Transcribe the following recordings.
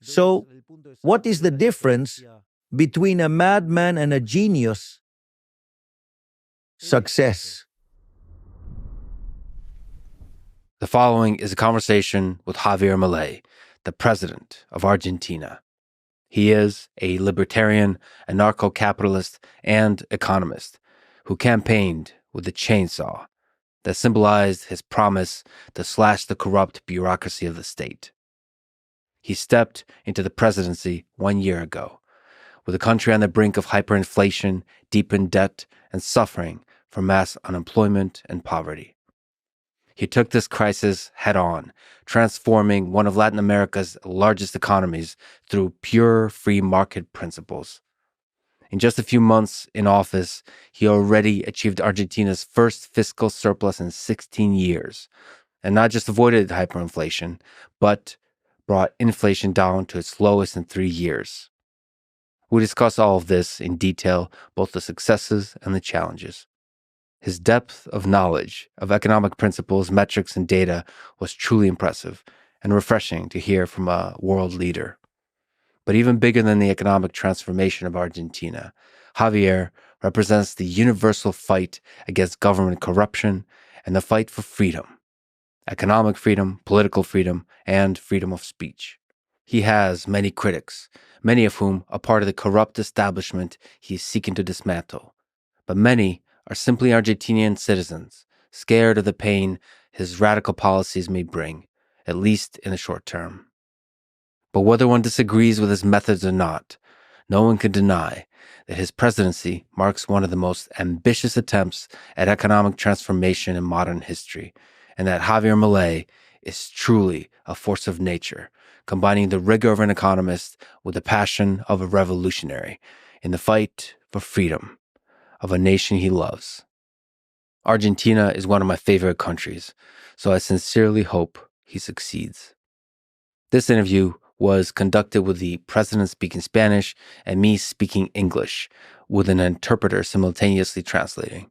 So, what is the difference between a madman and a genius? Success. The following is a conversation with Javier Milei, the president of Argentina. He is a libertarian, anarcho-capitalist, and economist who campaigned with a chainsaw that symbolized his promise to slash the corrupt bureaucracy of the state. He stepped into the presidency 1 year ago, with the country on the brink of hyperinflation, deepened debt, and suffering from mass unemployment and poverty. He took this crisis head on, transforming one of Latin America's largest economies through pure free market principles. In just a few months in office, he already achieved Argentina's first fiscal surplus in 16 years, and not just avoided hyperinflation, but brought inflation down to its lowest in 3 years. We discuss all of this in detail, both the successes and the challenges. His depth of knowledge of economic principles, metrics, and data was truly impressive and refreshing to hear from a world leader. But even bigger than the economic transformation of Argentina, Javier represents the universal fight against government corruption and the fight for freedom. Economic freedom, political freedom, and freedom of speech. He has many critics, many of whom are part of the corrupt establishment he is seeking to dismantle. But many are simply Argentinian citizens, scared of the pain his radical policies may bring, at least in the short term. But whether one disagrees with his methods or not, no one can deny that his presidency marks one of the most ambitious attempts at economic transformation in modern history, and that Javier Milei is truly a force of nature, combining the rigor of an economist with the passion of a revolutionary in the fight for freedom of a nation he loves. Argentina is one of my favorite countries, so I sincerely hope he succeeds. This interview was conducted with the president speaking Spanish and me speaking English, with an interpreter simultaneously translating.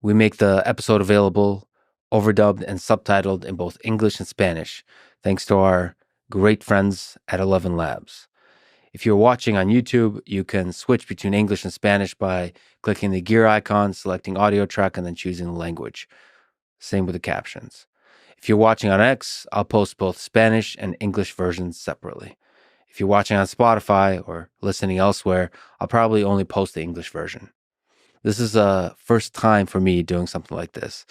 We make the episode available, overdubbed and subtitled in both English and Spanish, thanks to our great friends at 11 Labs. If you're watching on YouTube, you can switch between English and Spanish by clicking the gear icon, selecting audio track, and then choosing the language. Same with the captions. If you're watching on X, I'll post both Spanish and English versions separately. If you're watching on Spotify or listening elsewhere, I'll probably only post the English version. This is a first time for me doing something like this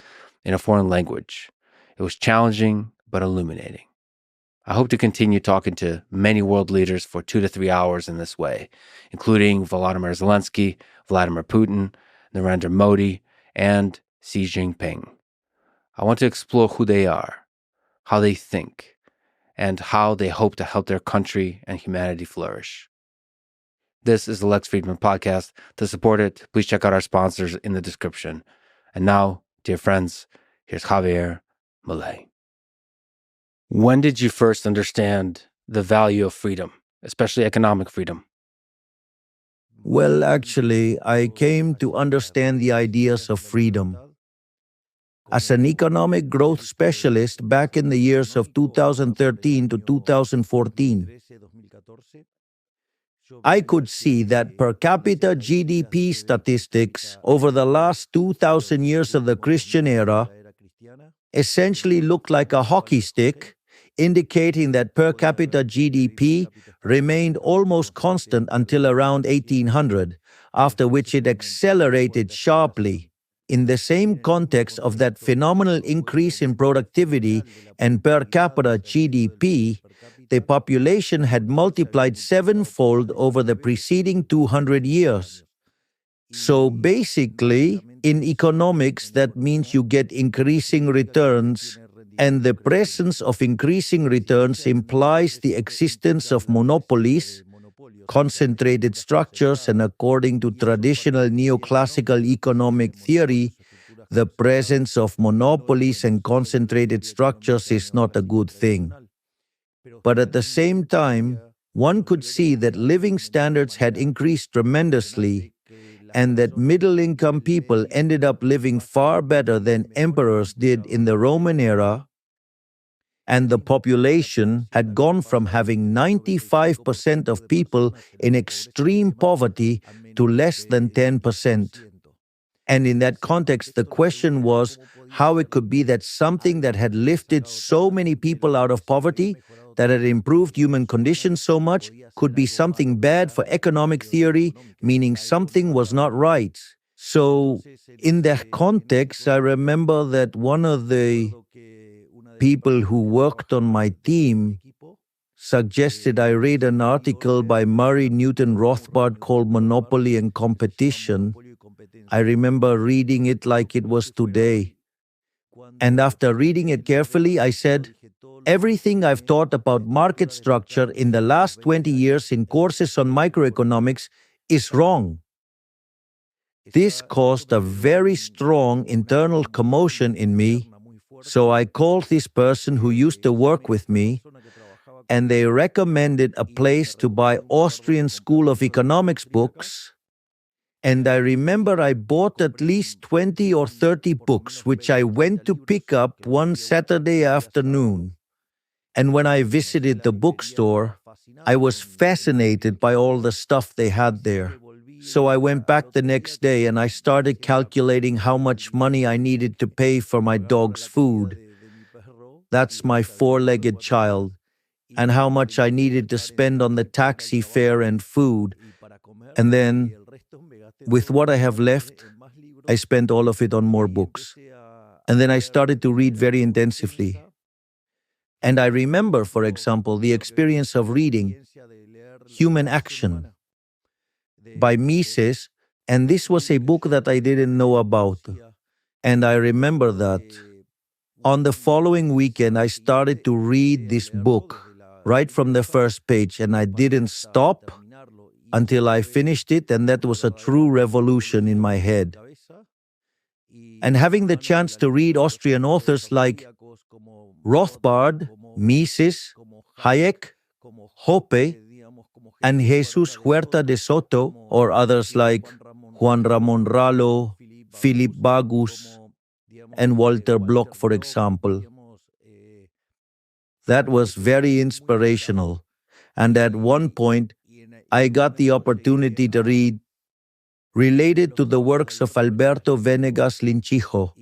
in a foreign language. It was challenging, but illuminating. I hope to continue talking to many world leaders for 2 to 3 hours in this way, including Volodymyr Zelensky, Vladimir Putin, Narendra Modi, and Xi Jinping. I want to explore who they are, how they think, and how they hope to help their country and humanity flourish. This is the Lex Fridman podcast. To support it, please check out our sponsors in the description. And now, dear friends, here's Javier Milei. When did you first understand the value of freedom, especially economic freedom? Well, actually, I came to understand the ideas of freedom as an economic growth specialist back in the years of 2013 to 2014. I could see that per capita GDP statistics over the last 2,000 years of the Christian era essentially looked like a hockey stick, indicating that per capita GDP remained almost constant until around 1800, after which it accelerated sharply. In the same context of that phenomenal increase in productivity and per capita GDP, the population had multiplied 7-fold over the preceding 200 years. So basically, in economics, that means you get increasing returns, and the presence of increasing returns implies the existence of monopolies, concentrated structures, and according to traditional neoclassical economic theory, the presence of monopolies and concentrated structures is not a good thing. But at the same time, one could see that living standards had increased tremendously, and that middle-income people ended up living far better than emperors did in the Roman era, and the population had gone from having 95% of people in extreme poverty to less than 10%. And in that context, the question was how it could be that something that had lifted so many people out of poverty, that had improved human conditions so much, could be something bad for economic theory, meaning something was not right. So, in that context, I remember that one of the people who worked on my team suggested I read an article by Murray Newton Rothbard called Monopoly and Competition. I remember reading it like it was today. And after reading it carefully, I said, everything I've taught about market structure in the last 20 years in courses on microeconomics is wrong. This caused a very strong internal commotion in me, so I called this person who used to work with me, and they recommended a place to buy Austrian School of Economics books. And I remember I bought at least 20 or 30 books, which I went to pick up one Saturday afternoon. And when I visited the bookstore, I was fascinated by all the stuff they had there. So I went back the next day and I started calculating how much money I needed to pay for my dog's food. That's my four-legged child. And how much I needed to spend on the taxi fare and food. And then, with what I have left, I spent all of it on more books. And then I started to read very intensively. And I remember, for example, the experience of reading Human Action by Mises, and this was a book that I didn't know about. And I remember that on the following weekend, I started to read this book right from the first page, and I didn't stop until I finished it, and that was a true revolution in my head. And having the chance to read Austrian authors like Rothbard, Mises, Hayek, Hoppe, and Jesus Huerta de Soto, or others like Juan Ramon Rallo, Philip Bagus, and Walter Block, for example. That was very inspirational. And at one point, I got the opportunity to read related to the works of Alberto Venegas Linchijo,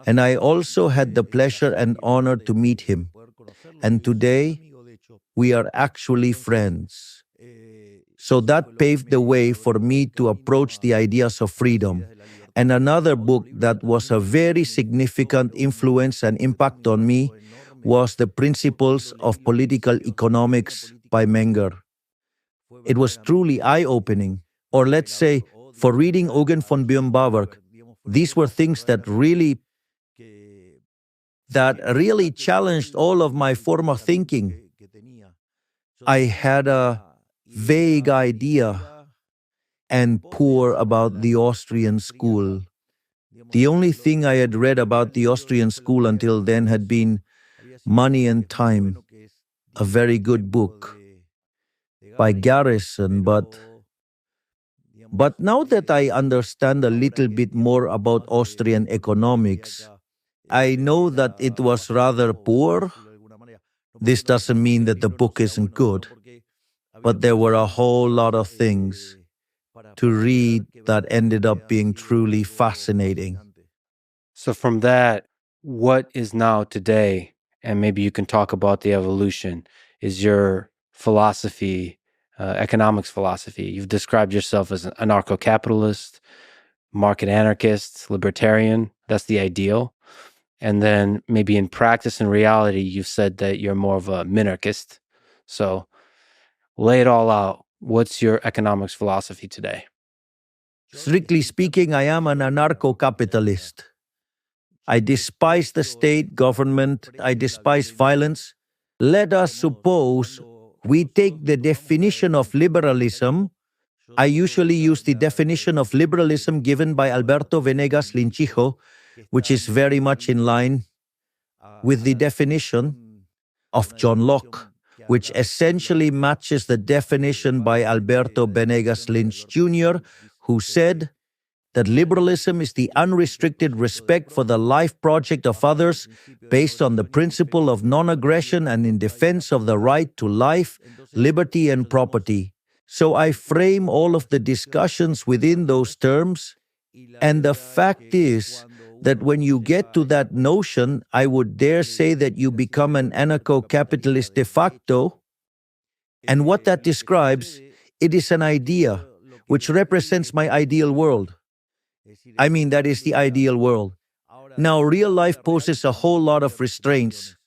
and I also had the pleasure and honor to meet him. And today, we are actually friends. So that paved the way for me to approach the ideas of freedom. And another book that was a very significant influence and impact on me was The Principles of Political Economics by Menger. It was truly eye-opening. Or let's say, for reading Eugen von Böhm-Bawerk, these were things that really challenged all of my former thinking. I had a vague idea and poor about the Austrian school. The only thing I had read about the Austrian school until then had been Money and Time, a very good book by Garrison, but now that I understand a little bit more about Austrian economics, I know that it was rather poor. This doesn't mean that the book isn't good, but there were a whole lot of things to read that ended up being truly fascinating. So from that, what is now today, and maybe you can talk about the evolution, is your philosophy, economics philosophy. You've described yourself as an anarcho-capitalist, market anarchist, libertarian. That's the ideal. And then maybe in practice and reality, you've said that you're more of a minarchist. So lay it all out. What's your economics philosophy today? Strictly speaking, I am an anarcho-capitalist. I despise the state government. I despise violence. Let us suppose we take the definition of liberalism. I usually use the definition of liberalism given by Alberto Venegas Linchijo, which is very much in line with the definition of John Locke, which essentially matches the definition by Alberto Venegas Lynch Jr., who said, that liberalism is the unrestricted respect for the life project of others based on the principle of non-aggression and in defense of the right to life, liberty, and property. So I frame all of the discussions within those terms, and the fact is that when you get to that notion, I would dare say that you become an anarcho-capitalist de facto. And what that describes, it is an idea which represents my ideal world. I mean, that is the ideal world. Now, real life poses a whole lot of restraints,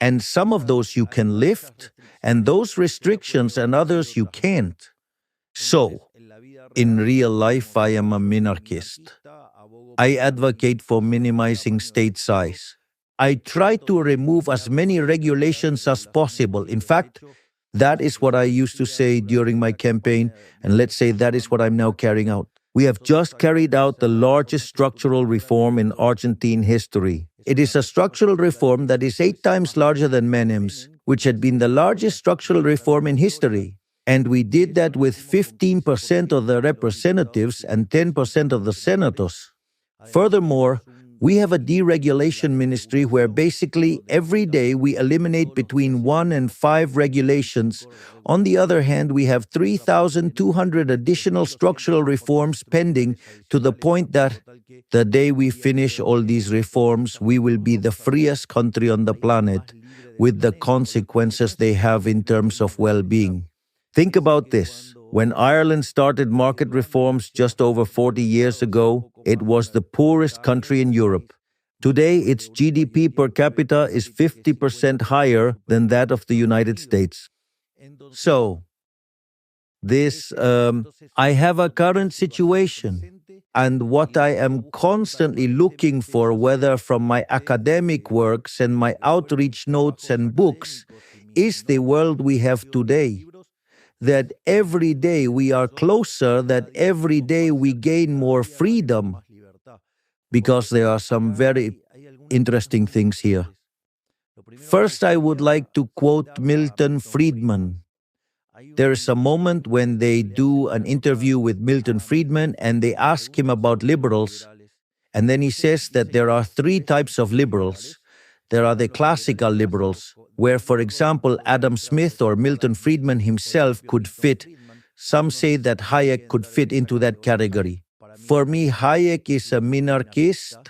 and some of those you can lift, and those restrictions and others you can't. So, in real life, I am a minarchist. I advocate for minimizing state size. I try to remove as many regulations as possible. In fact, that is what I used to say during my campaign, and let's say that is what I'm now carrying out. We have just carried out the largest structural reform in Argentine history. It is a structural reform that is 8 times larger than Menem's, which had been the largest structural reform in history. And we did that with 15% of the representatives and 10% of the senators. Furthermore, we have a deregulation ministry where basically every day we eliminate between 1 and 5 regulations. On the other hand, we have 3,200 additional structural reforms pending, to the point that the day we finish all these reforms, we will be the freest country on the planet, with the consequences they have in terms of well-being. Think about this. When Ireland started market reforms just over 40 years ago, it was the poorest country in Europe. Today, its GDP per capita is 50% higher than that of the United States. So, I have a current situation, and what I am constantly looking for, whether from my academic works and my outreach notes and books, is the world we have today. That every day we are closer, that every day we gain more freedom, because there are some very interesting things here. First, I would like to quote Milton Friedman. There is a moment when they do an interview with Milton Friedman and they ask him about liberals, and then he says that there are 3 types of liberals. There are the classical liberals, where, for example, Adam Smith or Milton Friedman himself could fit. Some say that Hayek could fit into that category. For me, Hayek is a minarchist.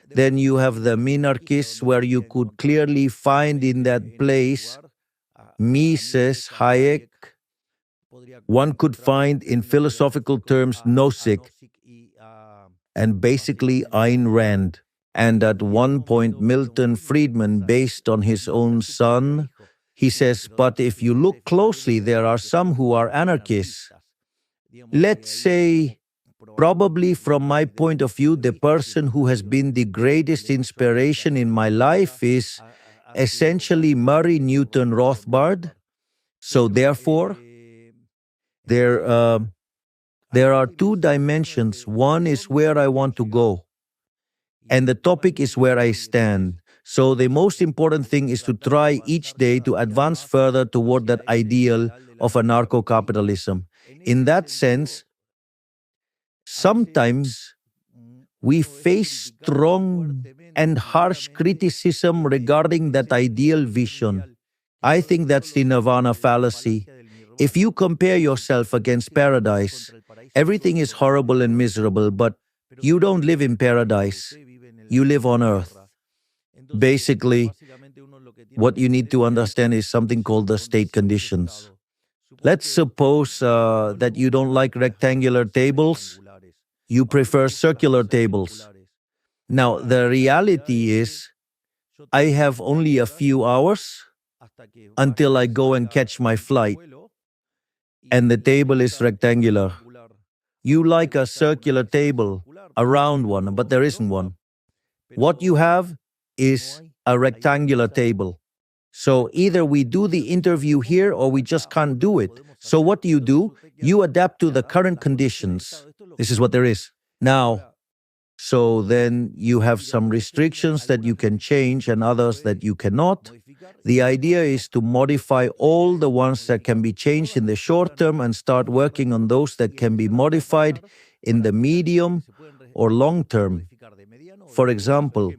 Then you have the minarchists where you could clearly find in that place Mises, Hayek. One could find in philosophical terms Nozick and basically Ayn Rand. And at one point, Milton Friedman, based on his own son, he says, but if you look closely, there are some who are anarchists. Let's say, probably from my point of view, the person who has been the greatest inspiration in my life is essentially Murray Newton Rothbard. So therefore, there are 2 dimensions. One is where I want to go, and the topic is where I stand. So the most important thing is to try each day to advance further toward that ideal of anarcho-capitalism. In that sense, sometimes we face strong and harsh criticism regarding that ideal vision. I think that's the nirvana fallacy. If you compare yourself against paradise, everything is horrible and miserable, but you don't live in paradise. You live on earth. Basically, what you need to understand is something called the state conditions. Let's suppose that you don't like rectangular tables. You prefer circular tables. Now, the reality is, I have only a few hours until I go and catch my flight, and the table is rectangular. You like a circular table, a round one, but there isn't one. What you have is a rectangular table. So either we do the interview here or we just can't do it. So what do? You adapt to the current conditions. This is what there is. Now, so then you have some restrictions that you can change and others that you cannot. The idea is to modify all the ones that can be changed in the short term and start working on those that can be modified in the medium or long term. For example,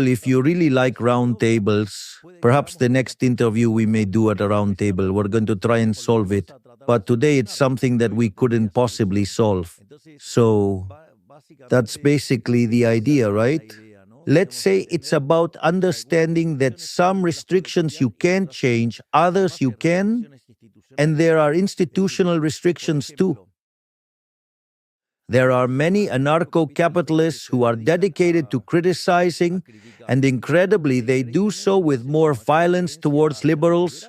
if you really like round tables, perhaps the next interview we may do at a round table, we're going to try and solve it. But today it's something that we couldn't possibly solve. So that's basically the idea, right? Let's say it's about understanding that some restrictions you can't change, others you can, and there are institutional restrictions too. There are many anarcho-capitalists who are dedicated to criticizing, and incredibly, they do so with more violence towards liberals,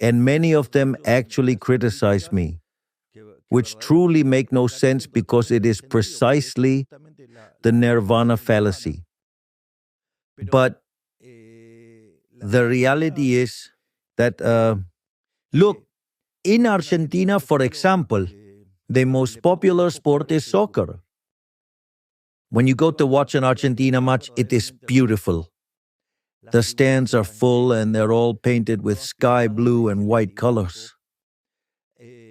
and many of them actually criticize me, which truly make no sense because it is precisely the nirvana fallacy. But the reality is that, look, in Argentina, for example, the most popular sport is soccer. When you go to watch an Argentina match, it is beautiful. The stands are full and they're all painted with sky blue and white colors.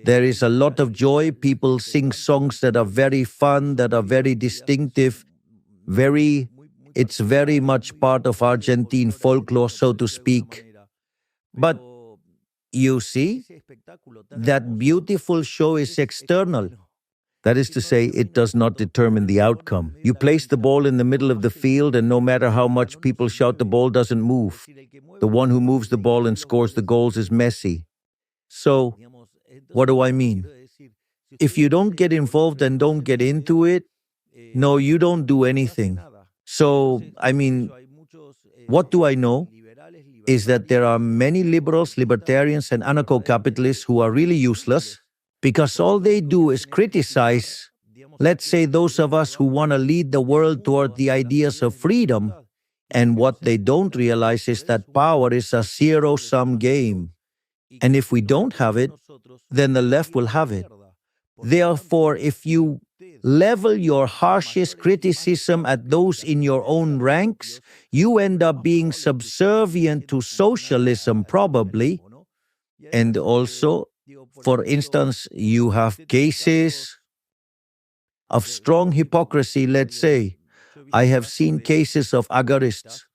There is a lot of joy. People sing songs that are very fun, that are very distinctive. It's very much part of Argentine folklore, so to speak. But you see, that beautiful show is external. That is to say, it does not determine the outcome. You place the ball in the middle of the field, and no matter how much people shout, the ball doesn't move. The one who moves the ball and scores the goals is Messi. So, what do I mean? If you don't get involved and don't get into it, no, you don't do anything. So, what do I know? Is that there are many liberals, libertarians, and anarcho-capitalists who are really useless because all they do is criticize, let's say, those of us who want to lead the world toward the ideas of freedom, and what they don't realize is that power is a zero-sum game. And if we don't have it, then the left will have it. Therefore, if you level your harshest criticism at those in your own ranks, you end up being subservient to socialism, probably. And also, for instance, you have cases of strong hypocrisy, let's say. I have seen cases of agarists.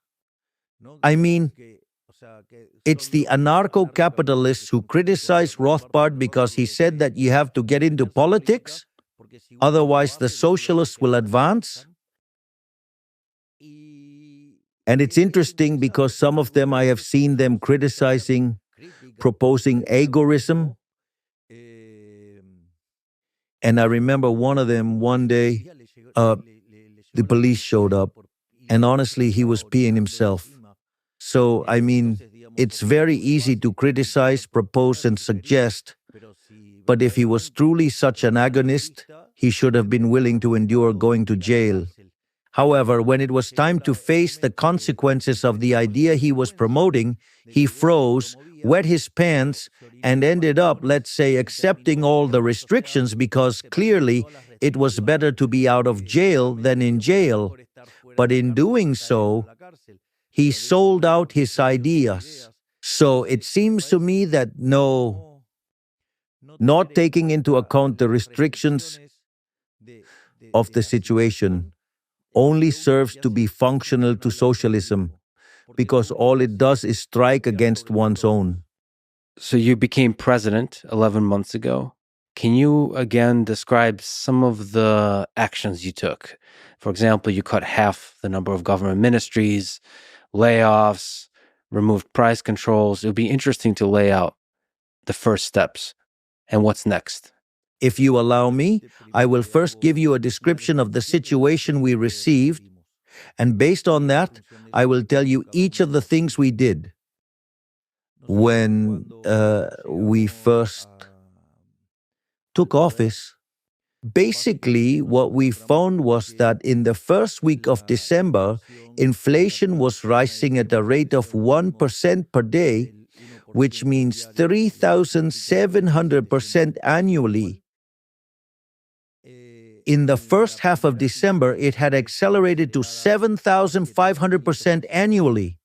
It's the anarcho-capitalists who criticize Rothbard because he said that you have to get into politics, otherwise the socialists will advance. And it's interesting because some of them I have seen them proposing agorism. And I remember one of them one day, the police showed up, and honestly, he was peeing himself. So, it's very easy to criticize, propose, and suggest, but if he was truly such an agonist, he should have been willing to endure going to jail. However, when it was time to face the consequences of the idea he was promoting, he froze, wet his pants, and ended up, let's say, accepting all the restrictions because clearly it was better to be out of jail than in jail. But in doing so, he sold out his ideas. So it seems to me that not taking into account the restrictions of the situation only serves to be functional to socialism, because all it does is strike against one's own. So you became president 11 months ago. Can you again describe some of the actions you took? For example, you cut half the number of government ministries, layoffs, removed price controls. It would be interesting to lay out the first steps and what's next. If you allow me, I will first give you a description of the situation we received, and based on that, I will tell you each of the things we did. When we first took office, basically what we found was that in the first week of December, inflation was rising at a rate of 1% per day, which means 3,700% annually. In the first half of December, it had accelerated to 7,500% annually.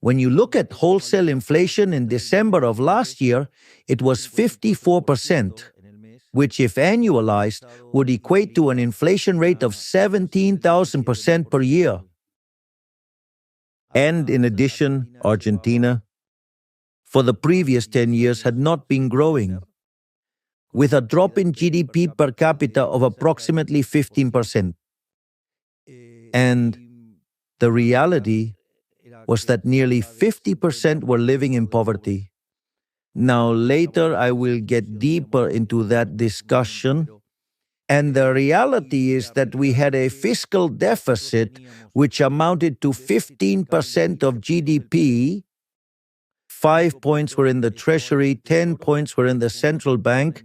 When you look at wholesale inflation in December of last year, it was 54%. which if annualized would equate to an inflation rate of 17,000% per year. And in addition, Argentina, for the previous 10 years, had not been growing, with a drop in GDP per capita of approximately 15%. And the reality was that nearly 50% were living in poverty. Now, later I will get deeper into that discussion. And the reality is that we had a fiscal deficit which amounted to 15% of GDP. 5 points were in the Treasury, 10 points were in the central bank,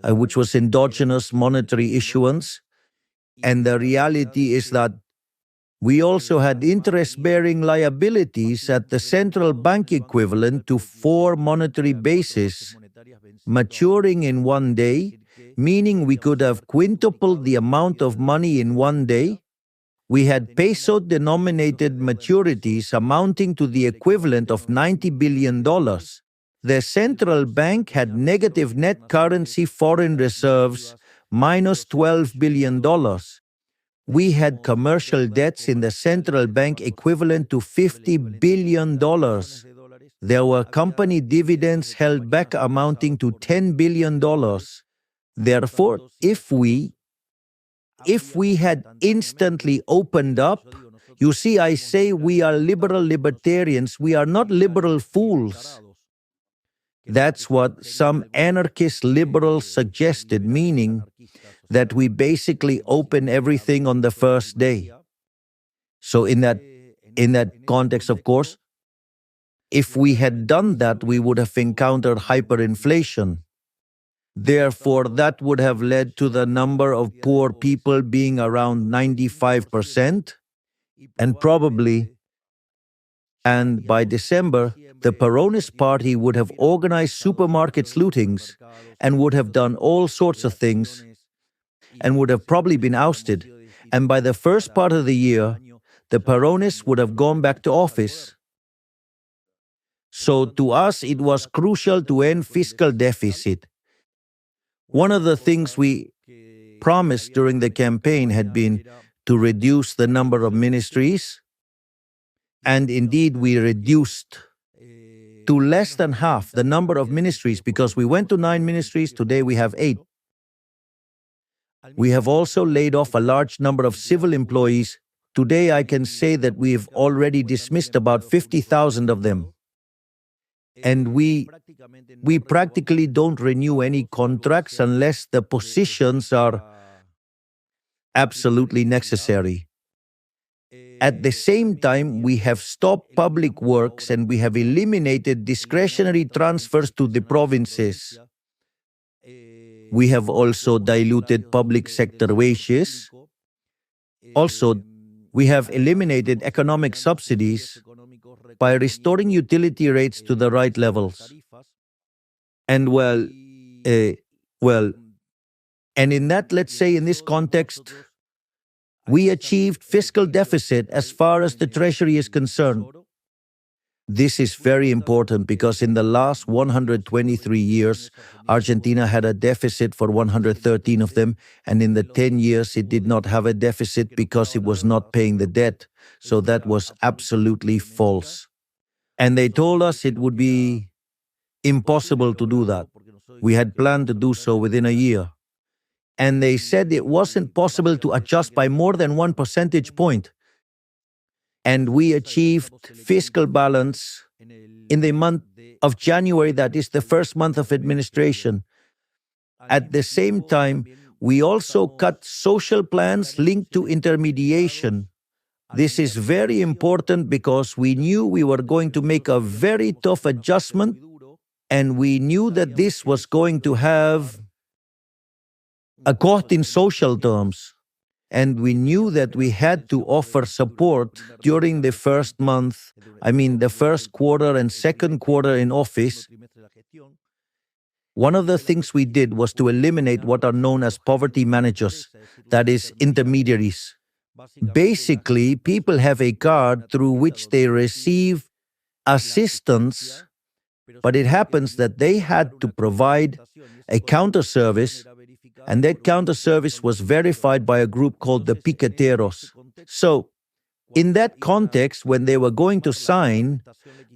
which was endogenous monetary issuance. And the reality is that we also had interest-bearing liabilities at the central bank equivalent to 4 monetary bases, maturing in one day, meaning we could have quintupled the amount of money in one day. We had peso-denominated maturities amounting to the equivalent of $90 billion. The central bank had negative net currency foreign reserves, minus $12 billion. We had commercial debts in the central bank equivalent to $50 billion. There were company dividends held back amounting to $10 billion. Therefore, if we had instantly opened up, you see, I say we are liberal libertarians, we are not liberal fools. That's what some anarchist liberals suggested, meaning that we basically open everything on the first day. So in that context, of course, if we had done that, we would have encountered hyperinflation. Therefore, that would have led to the number of poor people being around 95%, and by December, the Peronist Party would have organized supermarkets lootings and would have done all sorts of things and would have probably been ousted. And by the first part of the year, the Peronists would have gone back to office. So to us, it was crucial to end fiscal deficit. One of the things we promised during the campaign had been to reduce the number of ministries. And indeed, we reduced to less than half the number of ministries because we went to 9 ministries. Today we have 8. We have also laid off a large number of civil employees. Today I can say that we have already dismissed about 50,000 of them. And we practically don't renew any contracts unless the positions are absolutely necessary. At the same time, we have stopped public works and we have eliminated discretionary transfers to the provinces. We have also diluted public sector wages. Also, we have eliminated economic subsidies by restoring utility rates to the right levels. And and in that, let's say in this context, we achieved fiscal deficit as far as the Treasury is concerned. This is very important because in the last 123 years, Argentina had a deficit for 113 of them, and in the 10 years it did not have a deficit because it was not paying the debt. So that was absolutely false. And they told us it would be impossible to do that. We had planned to do so within a year. And they said it wasn't possible to adjust by more than 1 percentage point. And we achieved fiscal balance in the month of January, that is the first month of administration. At the same time, we also cut social plans linked to intermediation. This is very important because we knew we were going to make a very tough adjustment, and we knew that this was going to have a cost in social terms. And we knew that we had to offer support during the first the first quarter and second quarter in office. One of the things we did was to eliminate what are known as poverty managers, that is, intermediaries. Basically, people have a card through which they receive assistance, but it happens that they had to provide a counter service and that counter-service was verified by a group called the Piqueteros. So, in that context, when they were going to sign,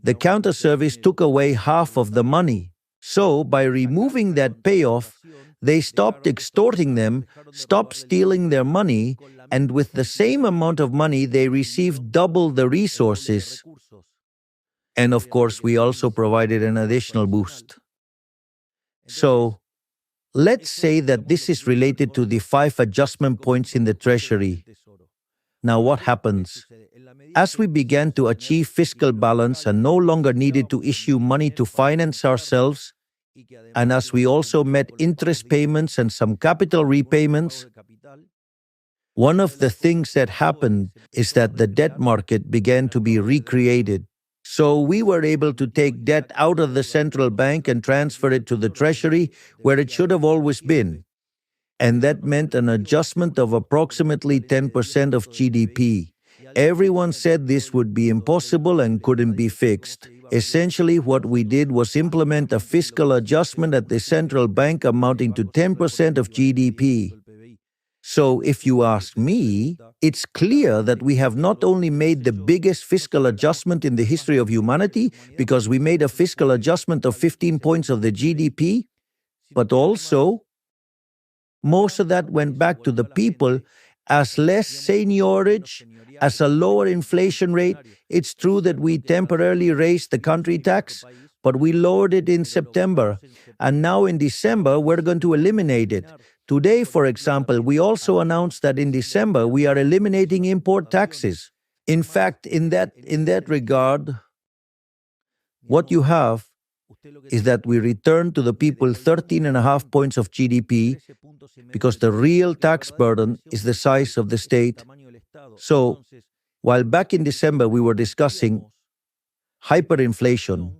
the counter-service took away half of the money. So, by removing that payoff, they stopped extorting them, stopped stealing their money, and with the same amount of money, they received double the resources. And of course, we also provided an additional boost. So, let's say that this is related to the 5 adjustment points in the Treasury. Now, what happens? As we began to achieve fiscal balance and no longer needed to issue money to finance ourselves, and as we also met interest payments and some capital repayments, one of the things that happened is that the debt market began to be recreated. So we were able to take debt out of the central bank and transfer it to the Treasury, where it should have always been. And that meant an adjustment of approximately 10% of GDP. Everyone said this would be impossible and couldn't be fixed. Essentially, what we did was implement a fiscal adjustment at the central bank amounting to 10% of GDP. So, if you ask me, it's clear that we have not only made the biggest fiscal adjustment in the history of humanity, because we made a fiscal adjustment of 15 points of the GDP, but also most of that went back to the people as less seigniorage, as a lower inflation rate. It's true that we temporarily raised the country tax, but we lowered it in September. And now in December, we're going to eliminate it. Today, for example, we also announced that in December, we are eliminating import taxes. In fact, in that regard, what you have is that we return to the people 13.5 points of GDP because the real tax burden is the size of the state. So, while back in December we were discussing hyperinflation,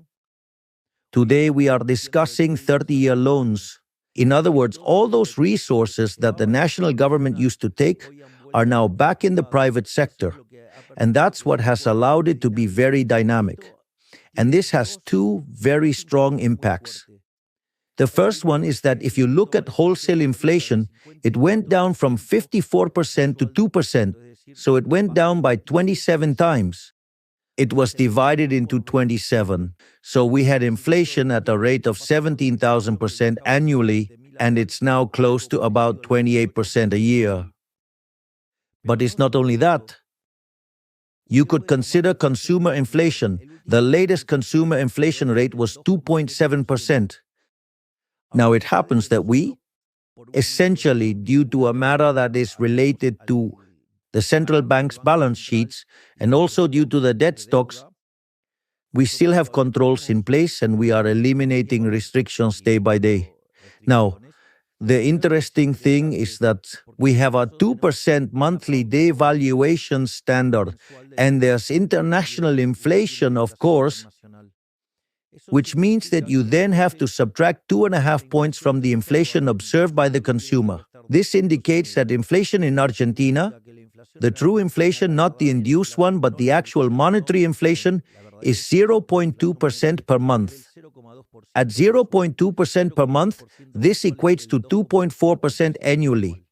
today we are discussing 30-year loans. In other words, all those resources that the national government used to take are now back in the private sector. And that's what has allowed it to be very dynamic. And this has 2 very strong impacts. The first one is that if you look at wholesale inflation, it went down from 54% to 2%, so it went down by 27 times. It was divided into 27. So we had inflation at a rate of 17,000% annually, and it's now close to about 28% a year. But it's not only that. You could consider consumer inflation. The latest consumer inflation rate was 2.7%. Now it happens that we, essentially due to a matter that is related to the central bank's balance sheets and also due to the debt stocks, we still have controls in place and we are eliminating restrictions day by day. Now, the interesting thing is that we have a 2% monthly devaluation standard, and there's international inflation, of course, which means that you then have to subtract 2.5 points from the inflation observed by the consumer. This indicates that inflation in Argentina, the true inflation, not the induced one, but the actual monetary inflation, is 0.2% per month. At 0.2% per month, this equates to 2.4% annually.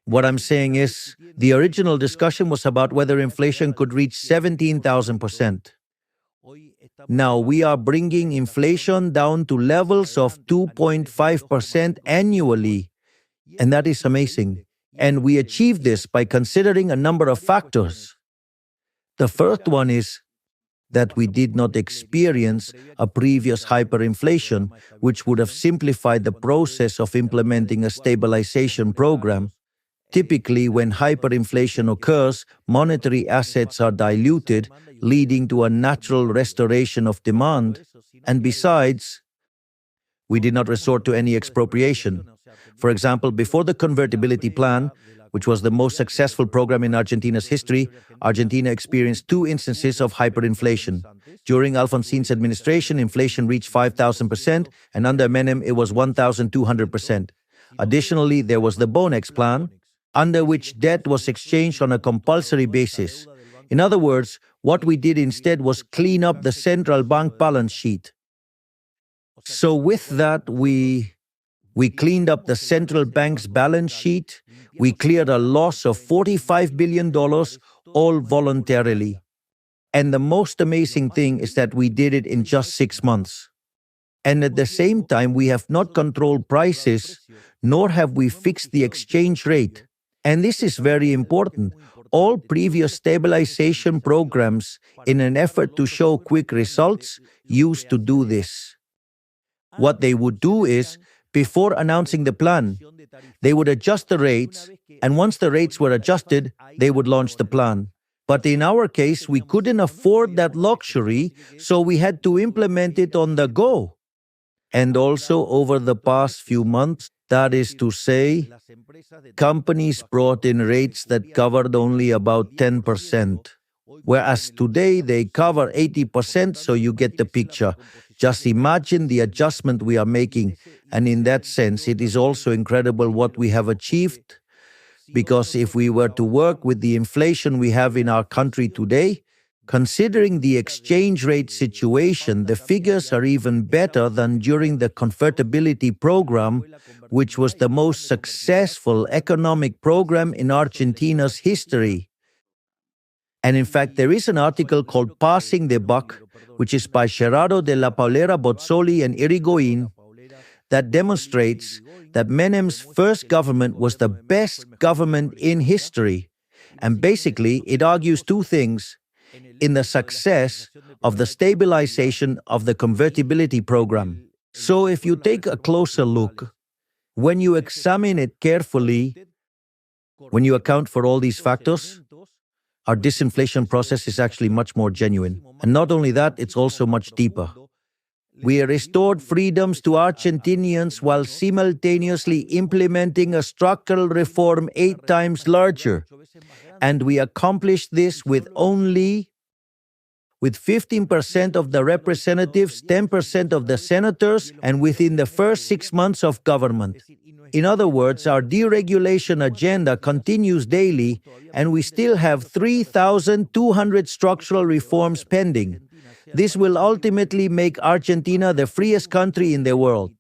What I'm saying is, the original discussion was about whether inflation could reach 17,000%. Now we are bringing inflation down to levels of 2.5% annually, and that is amazing. And we achieved this by considering a number of factors. The first one is that we did not experience a previous hyperinflation, which would have simplified the process of implementing a stabilization program. Typically, when hyperinflation occurs, monetary assets are diluted, leading to a natural restoration of demand. And besides, we did not resort to any expropriation. For example, before the convertibility plan, which was the most successful program in Argentina's history, Argentina experienced 2 instances of hyperinflation. During Alfonsin's administration, inflation reached 5,000%, and under Menem, it was 1,200%. Additionally, there was the Bonex plan, under which debt was exchanged on a compulsory basis. In other words, what we did instead was clean up the central bank balance sheet. So with that, we We cleaned up the central bank's balance sheet. We cleared a loss of $45 billion, all voluntarily. And the most amazing thing is that we did it in just 6 months. And at the same time, we have not controlled prices, nor have we fixed the exchange rate. And this is very important. All previous stabilization programs, in an effort to show quick results, used to do this. What they would do is, before announcing the plan, they would adjust the rates, and once the rates were adjusted, they would launch the plan. But in our case, we couldn't afford that luxury, so we had to implement it on the go. And also over the past few months, that is to say, companies brought in rates that covered only about 10%, whereas today they cover 80%, so you get the picture. Just imagine the adjustment we are making, and in that sense, it is also incredible what we have achieved, because if we were to work with the inflation we have in our country today, considering the exchange rate situation, the figures are even better than during the convertibility program, which was the most successful economic program in Argentina's history. And in fact, there is an article called Passing the Buck, which is by Gerardo de la Paulera Bozzoli and Irigoyen, that demonstrates that Menem's first government was the best government in history. And basically, it argues two things in the success of the stabilization of the convertibility program. So if you take a closer look, when you examine it carefully, when you account for all these factors, our disinflation process is actually much more genuine. And not only that, it's also much deeper. We restored freedoms to Argentinians while simultaneously implementing a structural reform 8 times larger. And we accomplished this with 15% of the representatives, 10% of the senators, and within the first 6 months of government. In other words, our deregulation agenda continues daily, and we still have 3,200 structural reforms pending. This will ultimately make Argentina the freest country in the world.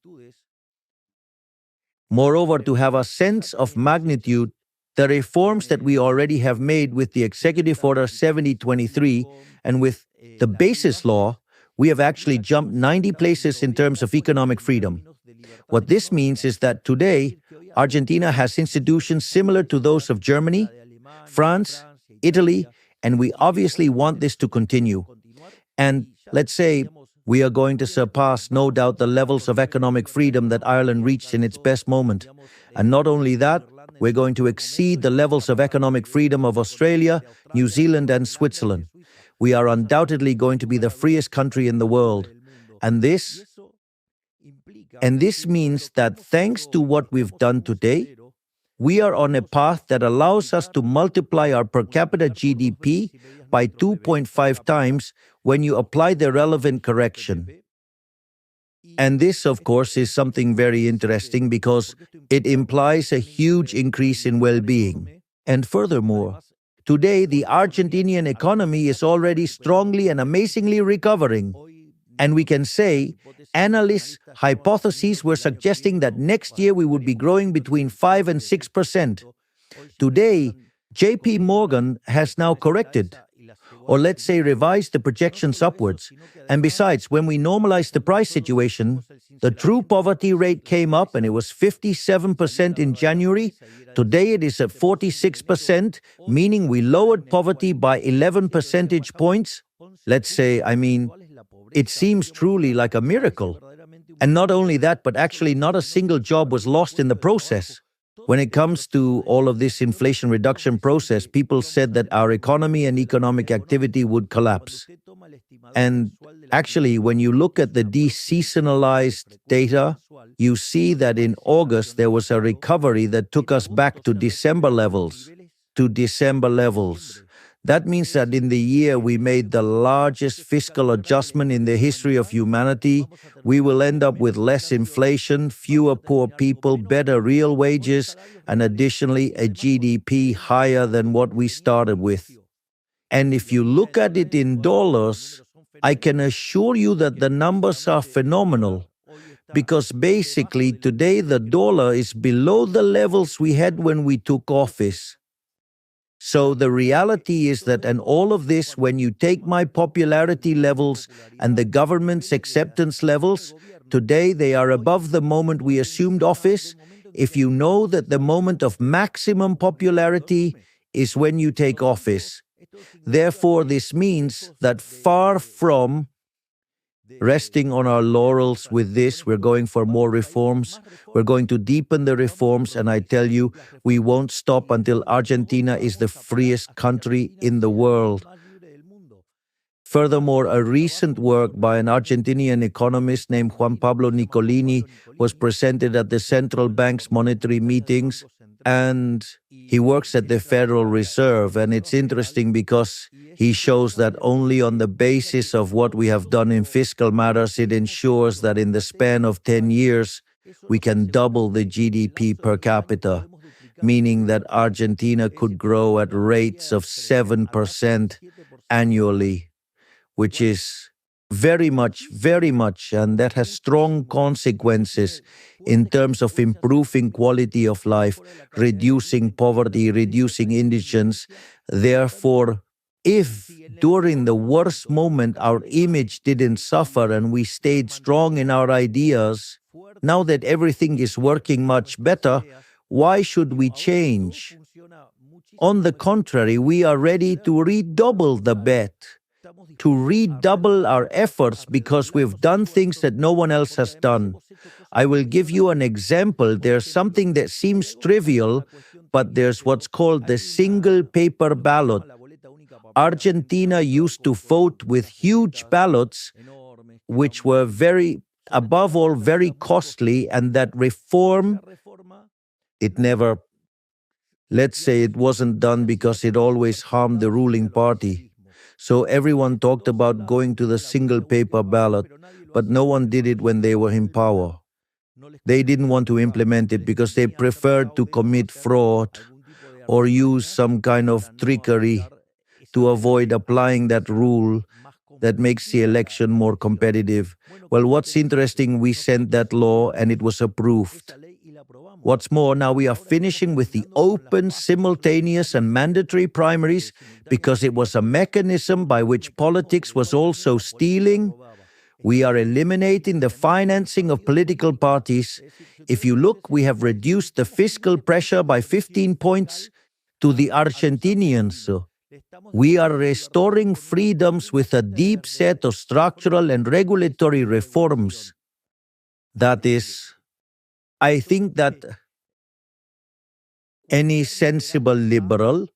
Moreover, to have a sense of magnitude, the reforms that we already have made with the Executive Order 7023 and with the basis law, we have actually jumped 90 places in terms of economic freedom. What this means is that today, Argentina has institutions similar to those of Germany, France, Italy, and we obviously want this to continue. And let's say we are going to surpass, no doubt, the levels of economic freedom that Ireland reached in its best moment. And not only that, we're going to exceed the levels of economic freedom of Australia, New Zealand, and Switzerland. We are undoubtedly going to be the freest country in the world. And this means that thanks to what we've done today, we are on a path that allows us to multiply our per capita GDP by 2.5 times when you apply the relevant correction. And this, of course, is something very interesting because it implies a huge increase in well-being. And furthermore, today the Argentinian economy is already strongly and amazingly recovering. And we can say, analysts' hypotheses were suggesting that next year we would be growing between 5 and 6%. Today, JP Morgan has now corrected, or let's say revised the projections upwards. And besides, when we normalized the price situation, the true poverty rate came up and it was 57% in January. Today it is at 46%, meaning we lowered poverty by 11 percentage points. Let's say, it seems truly like a miracle. And not only that, but actually not a single job was lost in the process. When it comes to all of this inflation reduction process, people said that our economy and economic activity would collapse. And actually, when you look at the deseasonalized data, you see that in August there was a recovery that took us back to December levels. That means that in the year we made the largest fiscal adjustment in the history of humanity. We will end up with less inflation, fewer poor people, better real wages, and additionally a GDP higher than what we started with. And if you look at it in dollars, I can assure you that the numbers are phenomenal. Because basically today the dollar is below the levels we had when we took office. So the reality is that, and all of this, when you take my popularity levels and the government's acceptance levels, today they are above the moment we assumed office. If you know that the moment of maximum popularity is when you take office. Therefore, this means that far from resting on our laurels with this, we're going for more reforms. We're going to deepen the reforms, and I tell you, we won't stop until Argentina is the freest country in the world. Furthermore, a recent work by an Argentinian economist named Juan Pablo Nicolini was presented at the central bank's monetary meetings, and he works at the Federal Reserve. And it's interesting because he shows that only on the basis of what we have done in fiscal matters, it ensures that in the span of 10 years, we can double the GDP per capita, meaning that Argentina could grow at rates of 7% annually, which is very much, and that has strong consequences in terms of improving quality of life, reducing poverty, reducing indigence. Therefore, if during the worst moment our image didn't suffer and we stayed strong in our ideas, now that everything is working much better, why should we change? On the contrary, we are ready to redouble the bet, to redouble our efforts because we've done things that no one else has done. I will give you an example. There's something that seems trivial, but there's what's called the single paper ballot. Argentina used to vote with huge ballots, which were above all, very costly, and that reform, it never, let's say it wasn't done because it always harmed the ruling party. So everyone talked about going to the single paper ballot, but no one did it when they were in power. They didn't want to implement it because they preferred to commit fraud or use some kind of trickery to avoid applying that rule that makes the election more competitive. Well, what's interesting, we sent that law and it was approved. What's more, now we are finishing with the open, simultaneous, and mandatory primaries because it was a mechanism by which politics was also stealing. We are eliminating the financing of political parties. If you look, we have reduced the fiscal pressure by 15 points to the Argentinians. We are restoring freedoms with a deep set of structural and regulatory reforms. That is, I think that any sensible liberal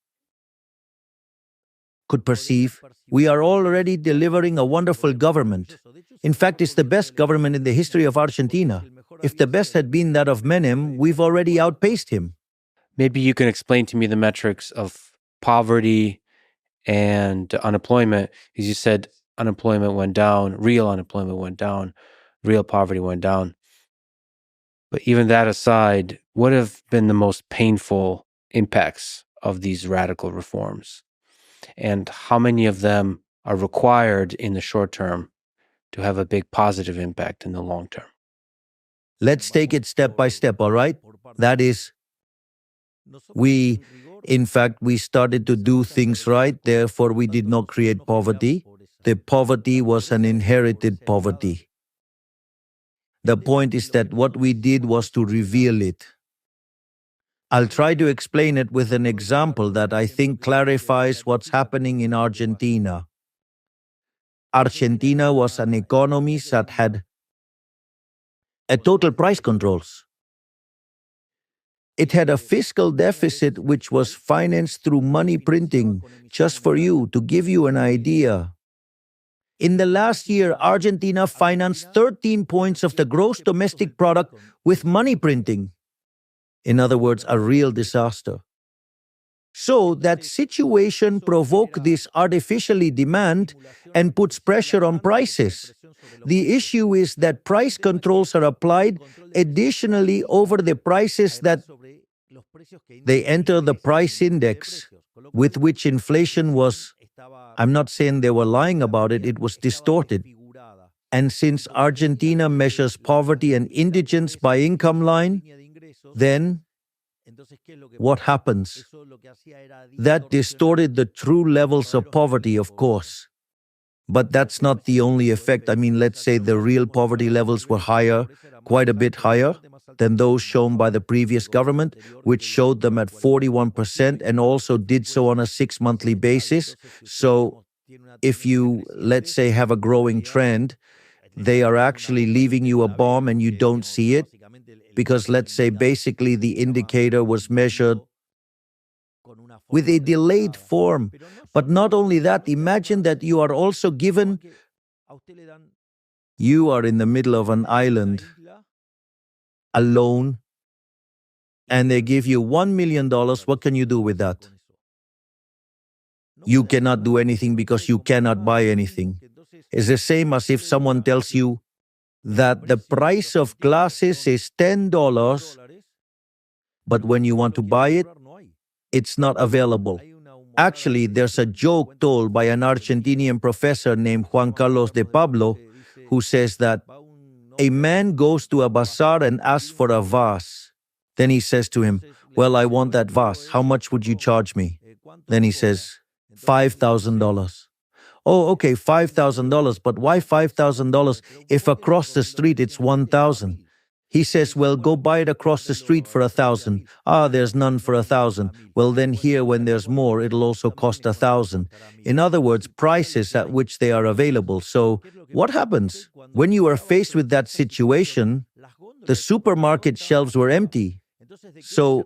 could perceive we are already delivering a wonderful government. In fact, it's the best government in the history of Argentina. If the best had been that of Menem, we've already outpaced him. Maybe you can explain to me the metrics of poverty and unemployment. As you said, unemployment went down, real unemployment went down, real poverty went down. But even that aside, what have been the most painful impacts of these radical reforms? And how many of them are required in the short term to have a big positive impact in the long term? Let's take it step by step, all right? That is, we started to do things right, therefore we did not create poverty. The poverty was an inherited poverty. The point is that what we did was to reveal it. I'll try to explain it with an example that I think clarifies what's happening in Argentina. Argentina was an economy that had a total price controls. It had a fiscal deficit which was financed through money printing. Just for you, to give you an idea, in the last year, Argentina financed 13 points of the gross domestic product with money printing. In other words, a real disaster. So that situation provoked this artificially demand and puts pressure on prices. The issue is that price controls are applied additionally over the prices that they enter the price index, with which inflation was, I'm not saying they were lying about it, it was distorted. And since Argentina measures poverty and indigence by income line, then what happens? That distorted the true levels of poverty, of course. But that's not the only effect. I mean, let's say the real poverty levels were higher, quite a bit higher than those shown by the previous government, which showed them at 41% and also did so on a 6-monthly basis. So if you, let's say, have a growing trend, they are actually leaving you a bomb and you don't see it, because let's say basically the indicator was measured with a delayed form. But not only that, imagine that you are also given, you are in the middle of an island, alone, and they give you $1 million. What can you do with that? You cannot do anything because you cannot buy anything. It's the same as if someone tells you that the price of glasses is $10, but when you want to buy it, it's not available. Actually, there's a joke told by an Argentinian professor named Juan Carlos de Pablo, who says that a man goes to a bazaar and asks for a vase. Then he says to him, "Well, I want that vase. How much would you charge me?" Then he says, $5,000. Oh, okay, $5,000, but why $5,000 if across the street it's 1,000? He says, "Well, go buy it across the street for 1,000. Ah, there's none for 1,000. Well, then here, when there's more, it'll also cost 1,000. In other words, prices at which they are available. So what happens? When you are faced with that situation, the supermarket shelves were empty. So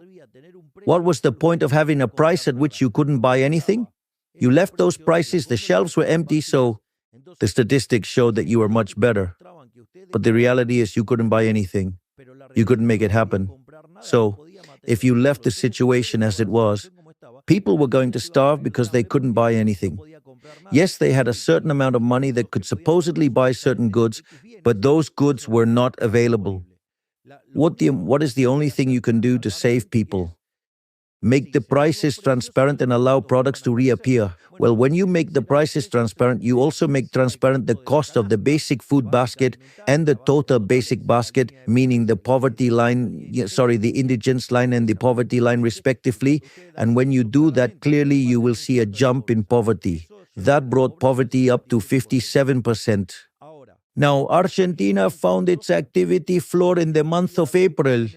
what was the point of having a price at which you couldn't buy anything? You left those prices, the shelves were empty, so the statistics showed that you were much better. But the reality is you couldn't buy anything. You couldn't make it happen. So if you left the situation as it was, people were going to starve because they couldn't buy anything. Yes, they had a certain amount of money that could supposedly buy certain goods, but those goods were not available. What is the only thing you can do to save people? Make the prices transparent and allow products to reappear. Well, when you make the prices transparent, you also make transparent the cost of the basic food basket and the total basic basket, meaning the poverty line, the indigence line and the poverty line respectively. And when you do that, clearly you will see a jump in poverty. That brought poverty up to 57%. Now, Argentina found its activity floor in the month of April.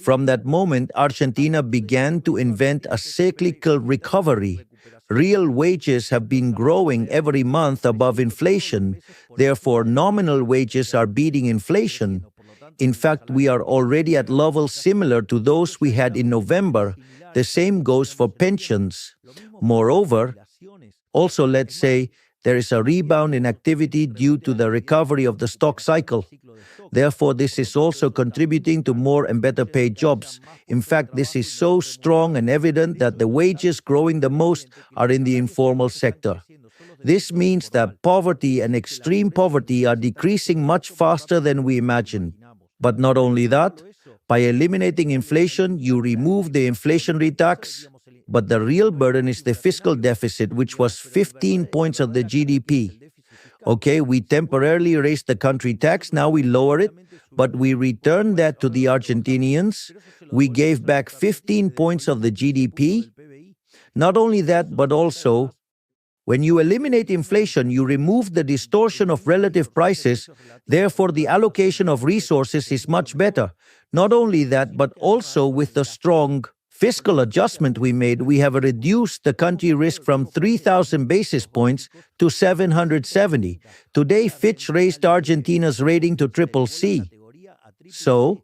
From that moment, Argentina began to invent a cyclical recovery. Real wages have been growing every month above inflation. Therefore, nominal wages are beating inflation. In fact, we are already at levels similar to those we had in November. The same goes for pensions. Moreover, also let's say there is a rebound in activity due to the recovery of the stock cycle. Therefore, this is also contributing to more and better paid jobs. In fact, this is so strong and evident that the wages growing the most are in the informal sector. This means that poverty and extreme poverty are decreasing much faster than we imagined. But not only that, by eliminating inflation, you remove the inflationary tax, but the real burden is the fiscal deficit, which was 15 points of the GDP. Okay, we temporarily raised the country tax, now we lower it, but we return that to the Argentinians. We gave back 15 points of the GDP. Not only that, but also, when you eliminate inflation, you remove the distortion of relative prices. Therefore, the allocation of resources is much better. Not only that, but also with the strong fiscal adjustment we made, we have reduced the country risk from 3,000 basis points to 770. Today, Fitch raised Argentina's rating to CCC. So,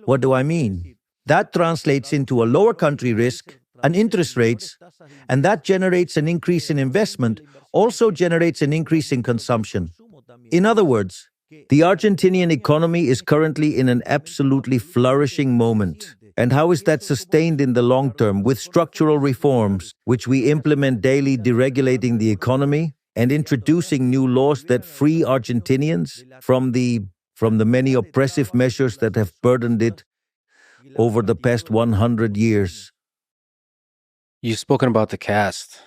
what do I mean? That translates into a lower country risk, and interest rates, and that generates an increase in investment, also generates an increase in consumption. In other words, the Argentinian economy is currently in an absolutely flourishing moment. And how is that sustained in the long term? With structural reforms, which we implement daily, deregulating the economy and introducing new laws that free Argentinians from the many oppressive measures that have burdened it over the past 100 years. You've spoken about the caste,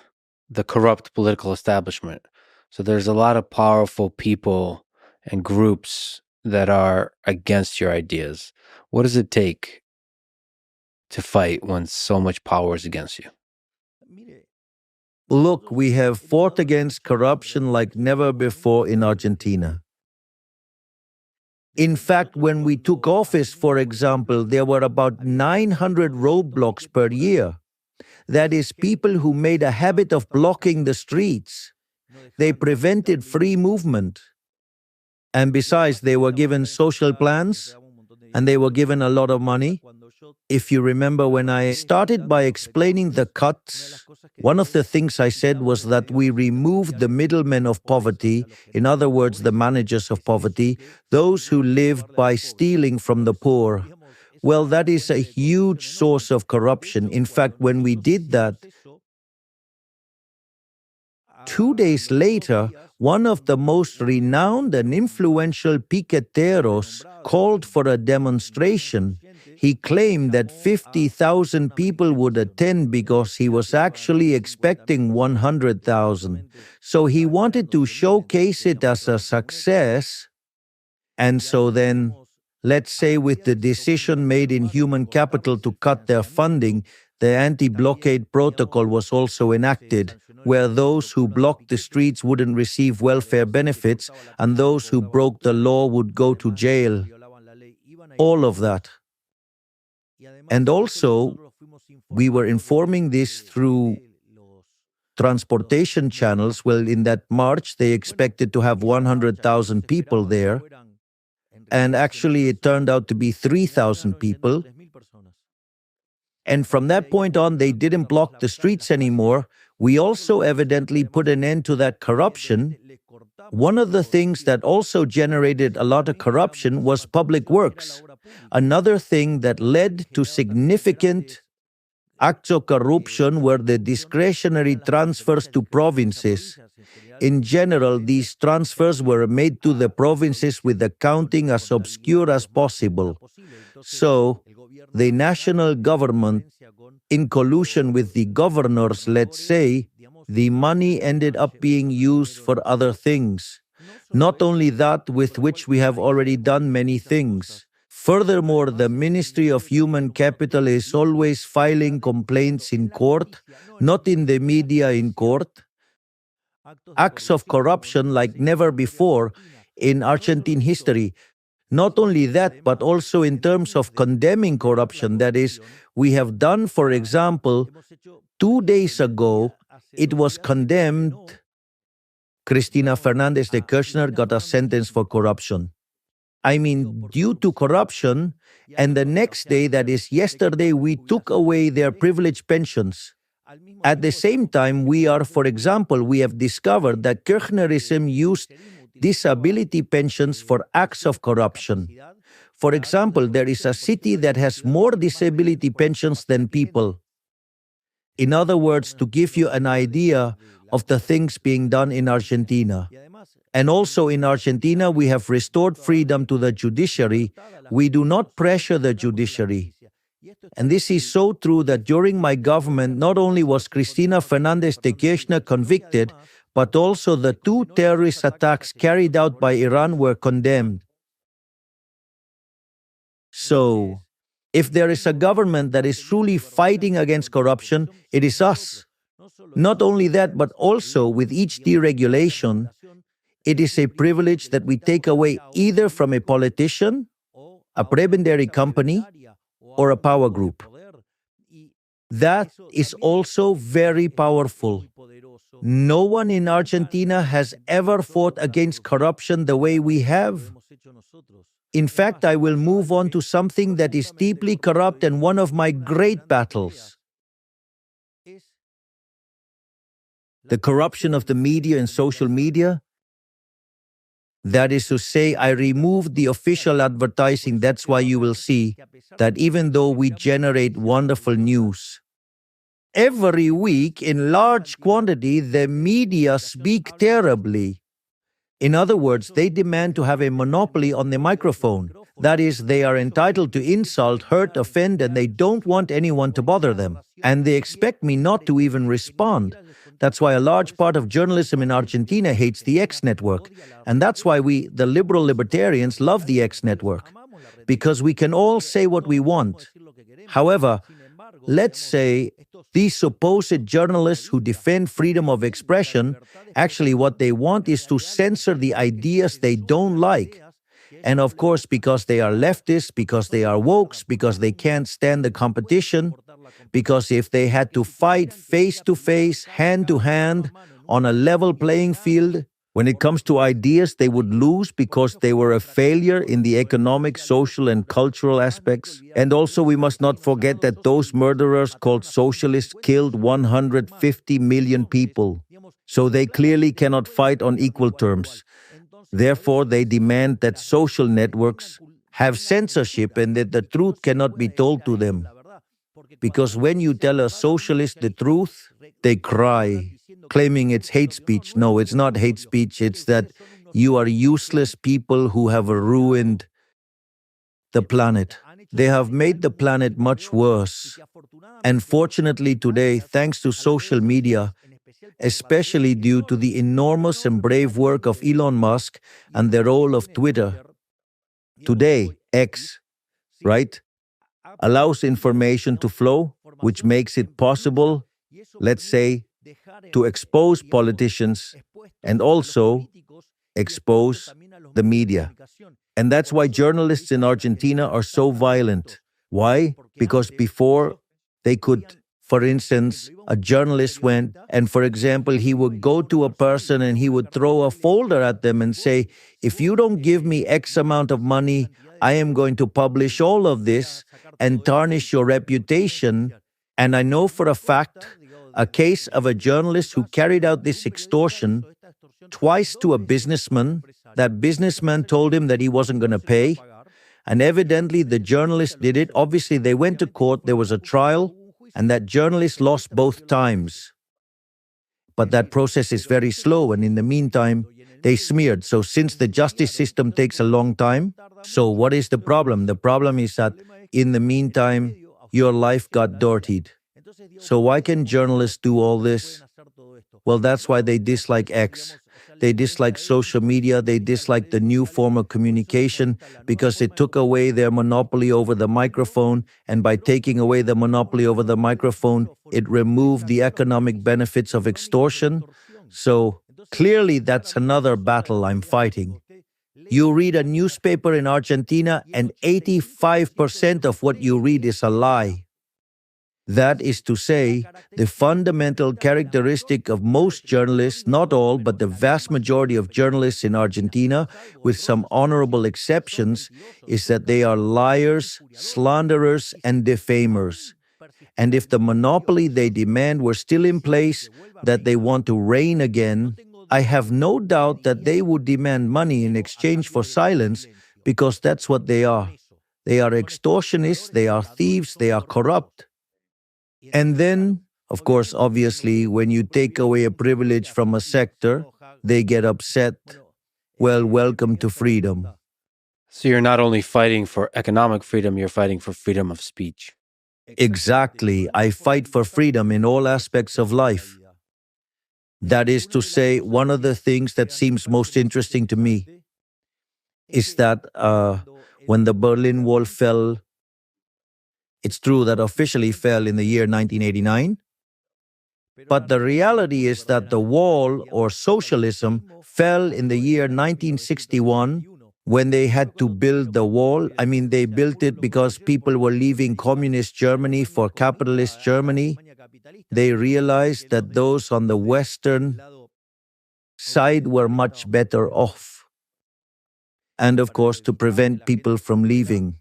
the corrupt political establishment. So there's a lot of powerful people and groups that are against your ideas. What does it take to fight when so much power is against you? Look, we have fought against corruption like never before in Argentina. In fact, when we took office, for example, there were about 900 roadblocks per year. That is, people who made a habit of blocking the streets. They prevented free movement. And besides, they were given social plans, and they were given a lot of money. If you remember, when I started by explaining the cuts, one of the things I said was that we removed the middlemen of poverty, in other words, the managers of poverty, those who lived by stealing from the poor. Well, that is a huge source of corruption. In fact, when we did that, 2 days later, one of the most renowned and influential piqueteros called for a demonstration. He claimed that 50,000 people would attend because he was actually expecting 100,000. So he wanted to showcase it as a success. And so then, let's say with the decision made in human capital to cut their funding, the anti-blockade protocol was also enacted, where those who blocked the streets wouldn't receive welfare benefits and those who broke the law would go to jail. All of that. And also, we were informing this through transportation channels. Well, in that march, they expected to have 100,000 people there. And actually, it turned out to be 3,000 people. And from that point on, they didn't block the streets anymore. We also evidently put an end to that corruption. One of the things that also generated a lot of corruption was public works. Another thing that led to significant acts of corruption were the discretionary transfers to provinces. In general, these transfers were made to the provinces with accounting as obscure as possible. So, the national government, in collusion with the governors, let's say, the money ended up being used for other things. Not only that, with which we have already done many things. Furthermore, the Ministry of Human Capital is always filing complaints in court, not in the media, in court. Acts of corruption like never before in Argentine history. Not only that, but also in terms of condemning corruption. That is, we have done, for example, 2 days ago, it was condemned. Cristina Fernandez de Kirchner got a sentence for corruption. I mean, due to corruption, and the next day, that is yesterday, we took away their privileged pensions. At the same time, we have discovered that Kirchnerism used disability pensions for acts of corruption. For example, there is a city that has more disability pensions than people. In other words, to give you an idea of the things being done in Argentina. And also in Argentina, we have restored freedom to the judiciary. We do not pressure the judiciary. And this is so true that during my government, not only was Cristina Fernandez de Kirchner convicted, but also the 2 terrorist attacks carried out by Iran were condemned. So, if there is a government that is truly fighting against corruption, it is us. Not only that, but also with each deregulation, it is a privilege that we take away either from a politician, a prebendary company, or a power group. That is also very powerful. No one in Argentina has ever fought against corruption the way we have. In fact, I will move on to something that is deeply corrupt and one of my great battles. The corruption of the media and social media. That is to say, I removed the official advertising. That's why you will see that even though we generate wonderful news, every week in large quantity, the media speak terribly. In other words, they demand to have a monopoly on the microphone. That is, they are entitled to insult, hurt, offend, and they don't want anyone to bother them. And they expect me not to even respond. That's why a large part of journalism in Argentina hates the X network. And that's why we, the liberal libertarians, love the X network. Because we can all say what we want. However, let's say these supposed journalists who defend freedom of expression, actually what they want is to censor the ideas they don't like. And of course, because they are leftists, because they are wokes, because they can't stand the competition, because if they had to fight face to face, hand to hand, on a level playing field, when it comes to ideas, they would lose because they were a failure in the economic, social, and cultural aspects. And also, we must not forget that those murderers called socialists killed 150 million people. So they clearly cannot fight on equal terms. Therefore, they demand that social networks have censorship and that the truth cannot be told to them. Because when you tell a socialist the truth, they cry, claiming it's hate speech. No, it's not hate speech. It's that you are useless people who have ruined the planet. They have made the planet much worse. And fortunately today, thanks to social media, especially due to the enormous and brave work of Elon Musk and the role of Twitter, today, X, right, allows information to flow, which makes it possible, let's say, to expose politicians and also expose the media. And that's why journalists in Argentina are so violent. Why? Because before they could, for instance, a journalist went and, for example, he would go to a person and he would throw a folder at them and say, if you don't give me X amount of money, I am going to publish all of this and tarnish your reputation. And I know for a fact a case of a journalist who carried out this extortion twice to a businessman. That businessman told him that he wasn't going to pay. And evidently the journalist did it. Obviously, they went to court, there was a trial, and that journalist lost both times. But that process is very slow, and in the meantime, they smeared. So since the justice system takes a long time, so what is the problem? The problem is that in the meantime, your life got dirtied. So why can journalists do all this? Well, that's why they dislike X. They dislike social media. They dislike the new form of communication because it took away their monopoly over the microphone. And by taking away the monopoly over the microphone, it removed the economic benefits of extortion. So clearly, that's another battle I'm fighting. You read a newspaper in Argentina, and 85% of what you read is a lie. That is to say, the fundamental characteristic of most journalists, not all, but the vast majority of journalists in Argentina, with some honorable exceptions, is that they are liars, slanderers, and defamers. And if the monopoly they demand were still in place, that they want to reign again, I have no doubt that they would demand money in exchange for silence, because that's what they are. They are extortionists, they are thieves, they are corrupt. And then, of course, obviously, when you take away a privilege from a sector, they get upset. Well, welcome to freedom. So you're not only fighting for economic freedom, you're fighting for freedom of speech. Exactly. I fight for freedom in all aspects of life. That is to say, one of the things that seems most interesting to me is that when the Berlin Wall fell, it's true that officially fell in the year 1989, but the reality is that the wall, or socialism, fell in the year 1961 when they had to build the wall. I mean, they built it because people were leaving communist Germany for capitalist Germany. They realized that those on the Western side were much better off. And of course, to prevent people from leaving.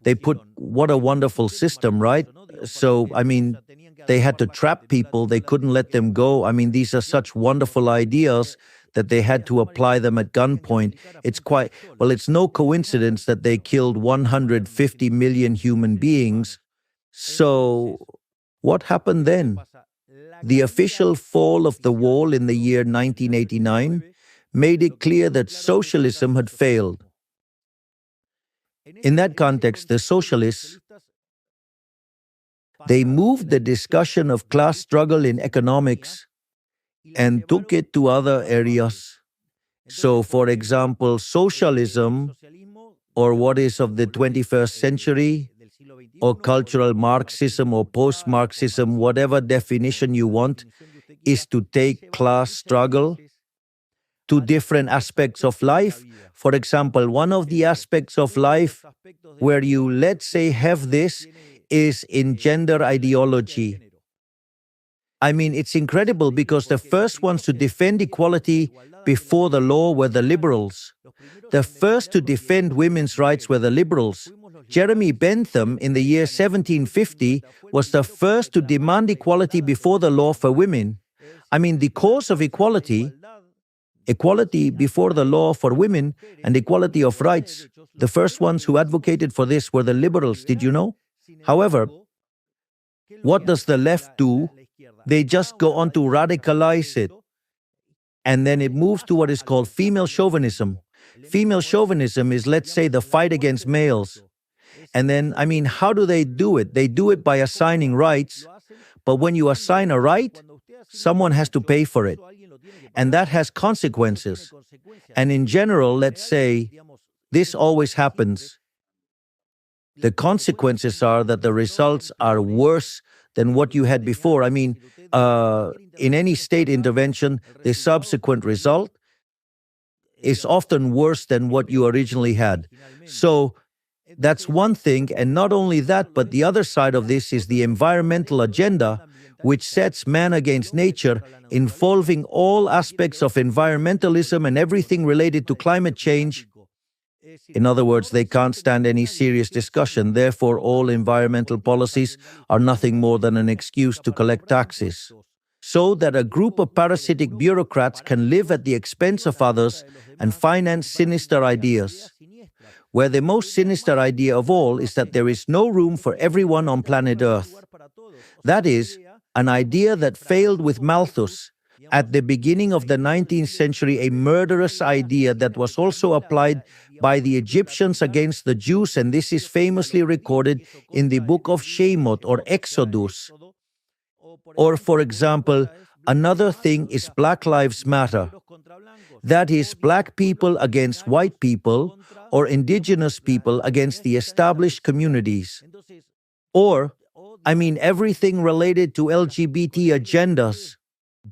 They put, what a wonderful system, right? So, I mean, they had to trap people. They couldn't let them go. I mean, these are such wonderful ideas that they had to apply them at gunpoint. It's no coincidence that they killed 150 million human beings. So, what happened then? The official fall of the wall in the year 1989 made it clear that socialism had failed. In that context, the socialists They moved the discussion of class struggle in economics and took it to other areas. So, for example, socialism, or what is of the 21st century, or cultural Marxism or post-Marxism, whatever definition you want, is to take class struggle to different aspects of life. For example, one of the aspects of life where you, let's say, have this is in gender ideology. I mean, it's incredible because the first ones to defend equality before the law were the liberals. The first to defend women's rights were the liberals. Jeremy Bentham, in the year 1750, was the first to demand equality before the law for women. I mean, the cause of equality, equality before the law for women, and equality of rights, the first ones who advocated for this were the liberals, did you know? However, what does the left do? They just go on to radicalize it. And then it moves to what is called female chauvinism. Female chauvinism is, let's say, the fight against males. And then, I mean, how do they do it? They do it by assigning rights. But when you assign a right, someone has to pay for it. And that has consequences. And in general, let's say, this always happens. The consequences are that the results are worse than what you had before. I mean, in any state intervention, the subsequent result is often worse than what you originally had. So that's one thing. And not only that, but the other side of this is the environmental agenda, which sets man against nature, involving all aspects of environmentalism and everything related to climate change. In other words, they can't stand any serious discussion. Therefore, all environmental policies are nothing more than an excuse to collect taxes, so that a group of parasitic bureaucrats can live at the expense of others and finance sinister ideas, where the most sinister idea of all is that there is no room for everyone on planet Earth. That is, an idea that failed with Malthus. At the beginning of the 19th century, a murderous idea that was also applied by the Egyptians against the Jews, and this is famously recorded in the book of Shemot or Exodus. Or, for example, another thing is Black Lives Matter. That is, black people against white people, or indigenous people against the established communities. Or, I mean, everything related to LGBT agendas.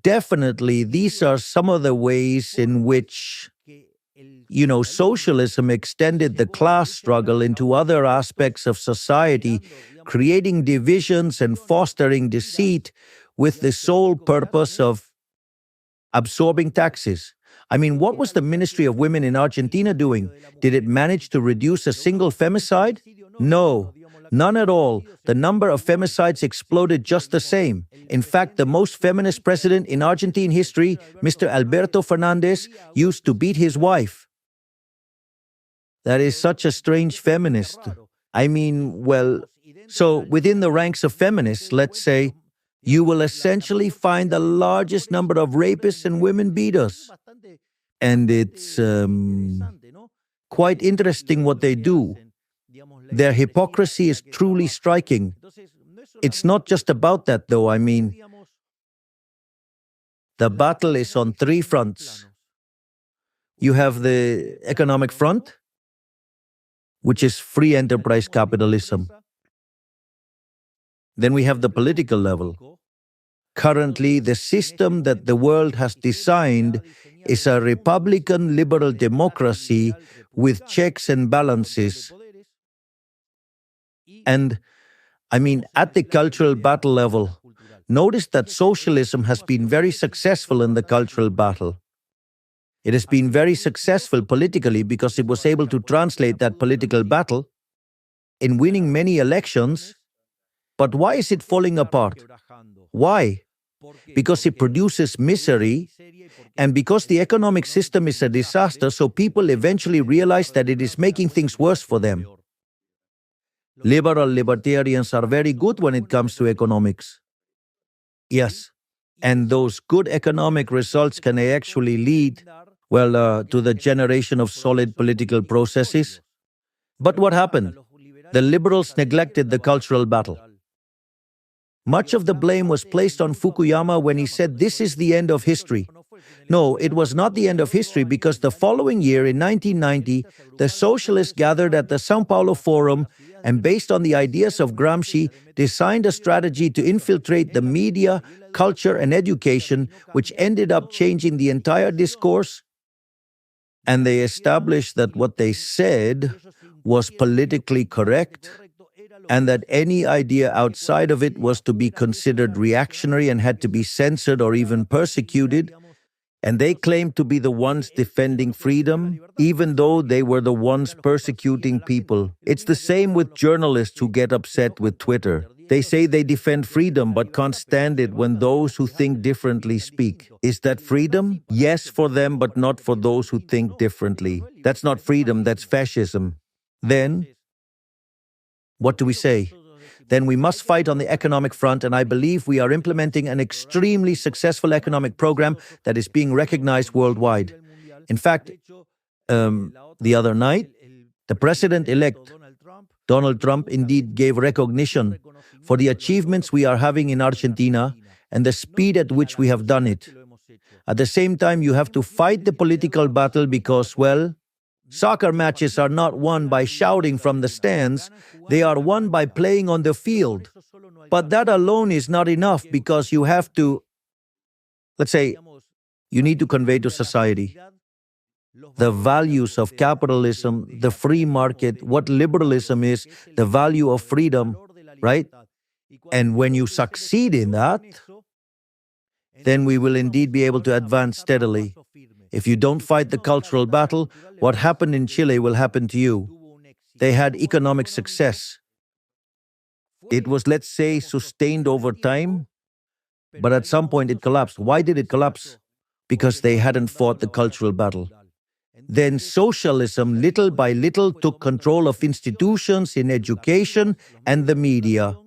Definitely, these are some of the ways in which, socialism extended the class struggle into other aspects of society, creating divisions and fostering deceit with the sole purpose of absorbing taxes. I mean, what was the Ministry of Women in Argentina doing? Did it manage to reduce a single femicide? No, none at all. The number of femicides exploded just the same. In fact, the most feminist president in Argentine history, Mr. Alberto Fernandez, used to beat his wife. That is such a strange feminist. I mean, well, so within the ranks of feminists, let's say, you will essentially find the largest number of rapists and women beaters. And it's quite interesting what they do. Their hypocrisy is truly striking. It's not just about that, though. I mean, the battle is on three fronts. You have the economic front, which is free enterprise capitalism. Then we have the political level. Currently, the system that the world has designed is a Republican liberal democracy with checks and balances. And, I mean, at the cultural battle level, notice that socialism has been very successful in the cultural battle. It has been very successful politically because it was able to translate that political battle in winning many elections. But why is it falling apart? Why? Because it produces misery, and because the economic system is a disaster, so people eventually realize that it is making things worse for them. Liberal libertarians are very good when it comes to economics. Yes, and those good economic results can actually lead, to the generation of solid political processes. But what happened? The liberals neglected the cultural battle. Much of the blame was placed on Fukuyama when he said this is the end of history. No, it was not the end of history because the following year, in 1990, the socialists gathered at the São Paulo Forum and, based on the ideas of Gramsci, designed a strategy to infiltrate the media, culture, and education, which ended up changing the entire discourse. And they established that what they said was politically correct, and that any idea outside of it was to be considered reactionary and had to be censored or even persecuted. And they claimed to be the ones defending freedom, even though they were the ones persecuting people. It's the same with journalists who get upset with Twitter. They say they defend freedom but can't stand it when those who think differently speak. Is that freedom? Yes, for them, but not for those who think differently. That's not freedom, that's fascism. Then, what do we say? Then we must fight on the economic front, and I believe we are implementing an extremely successful economic program that is being recognized worldwide. In fact, the other night, the president-elect, Donald Trump, indeed gave recognition for the achievements we are having in Argentina and the speed at which we have done it. At the same time, you have to fight the political battle because, well, soccer matches are not won by shouting from the stands, they are won by playing on the field. But that alone is not enough because you have to, let's say, you need to convey to society the values of capitalism, the free market, what liberalism is, the value of freedom, right? And when you succeed in that, then we will indeed be able to advance steadily. If you don't fight the cultural battle, what happened in Chile will happen to you. They had economic success. It was, let's say, sustained over time, but at some point it collapsed. Why did it collapse? Because they hadn't fought the cultural battle. Then socialism, little by little, took control of institutions in education and the media.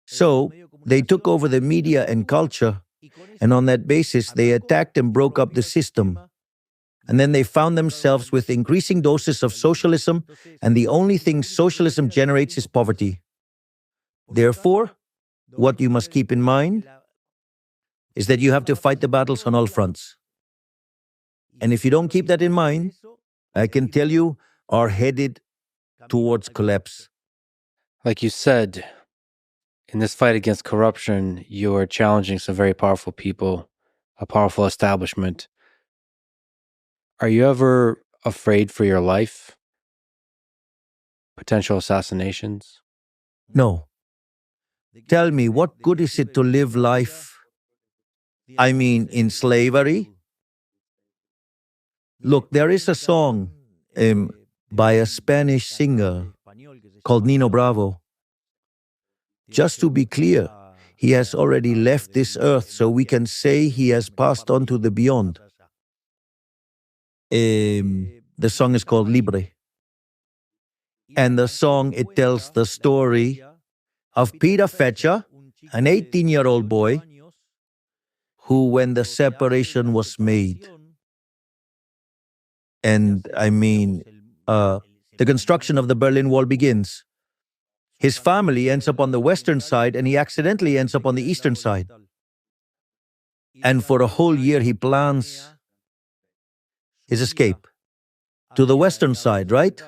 So they took over the media and culture, and on that basis they attacked and broke up the system. And then they found themselves with increasing doses of socialism, and the only thing socialism generates is poverty. Therefore, what you must keep in mind is that you have to fight the battles on all fronts. And if you don't keep that in mind, I can tell you, are headed towards collapse. Like you said, in this fight against corruption, you are challenging some very powerful people, a powerful establishment. Are you ever afraid for your life? Potential assassinations? No. Tell me, what good is it to live life, I mean, in slavery? Look, there is a song by a Spanish singer called Nino Bravo. Just to be clear, he has already left this earth, so we can say he has passed on to the beyond. The song is called Libre. And the song, it tells the story of Peter Fetcher, an 18-year-old boy, who, when the separation was made, and I mean, the construction of the Berlin Wall begins. His family ends up on the western side, and he accidentally ends up on the eastern side. And for a whole year, he plans his escape to the western side, right?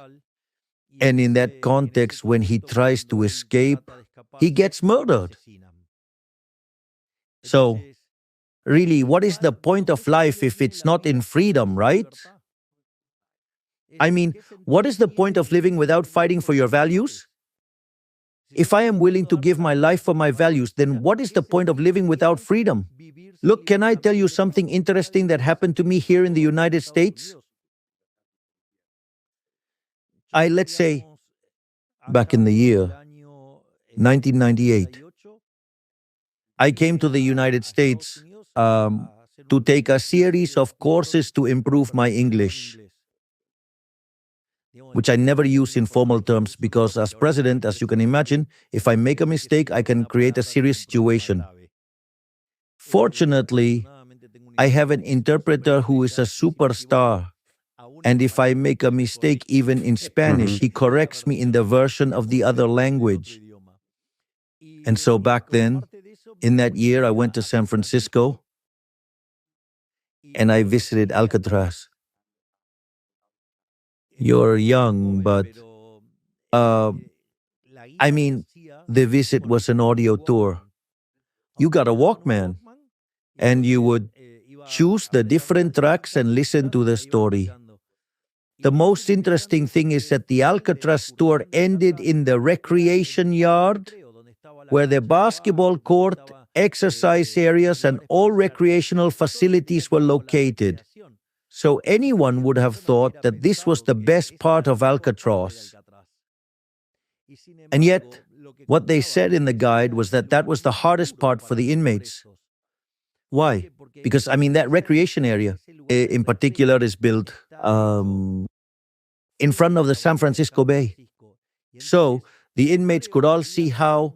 And in that context, when he tries to escape, he gets murdered. So, really, what is the point of life if it's not in freedom, right? I mean, what is the point of living without fighting for your values? If I am willing to give my life for my values, then what is the point of living without freedom? Look, can I tell you something interesting that happened to me here in the United States? Let's say, back in the year 1998, I came to the United States to take a series of courses to improve my English, which I never use in formal terms because as president, as you can imagine, if I make a mistake, I can create a serious situation. Fortunately, I have an interpreter who is a superstar. And if I make a mistake even in Spanish, he corrects me in the version of the other language. And so back then, In that year, I went to San Francisco and I visited Alcatraz. You're young, but uh, I mean, the visit was an audio tour. You got a Walkman, and you would choose the different tracks and listen to the story. The most interesting thing is that the Alcatraz tour ended in the recreation yard, where the basketball court, exercise areas, and all recreational facilities were located. So anyone would have thought that this was the best part of Alcatraz. And yet, what they said in the guide was that that was the hardest part for the inmates. Why? Because, that recreation area in particular is built in front of the San Francisco Bay. So the inmates could all see how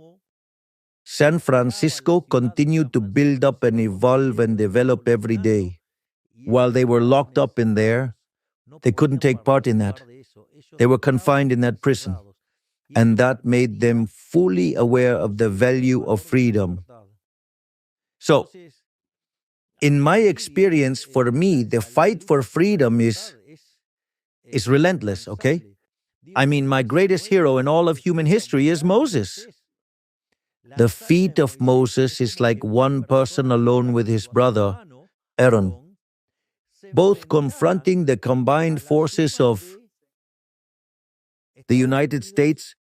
San Francisco continued to build up and evolve and develop every day. While they were locked up in there, they couldn't take part in that. They were confined in that prison. And that made them fully aware of the value of freedom. So, in my experience, for me, the fight for freedom is relentless, okay? My greatest hero in all of human history is Moses. The feat of Moses is like one person alone with his brother, Aaron, both confronting the combined forces of the United States,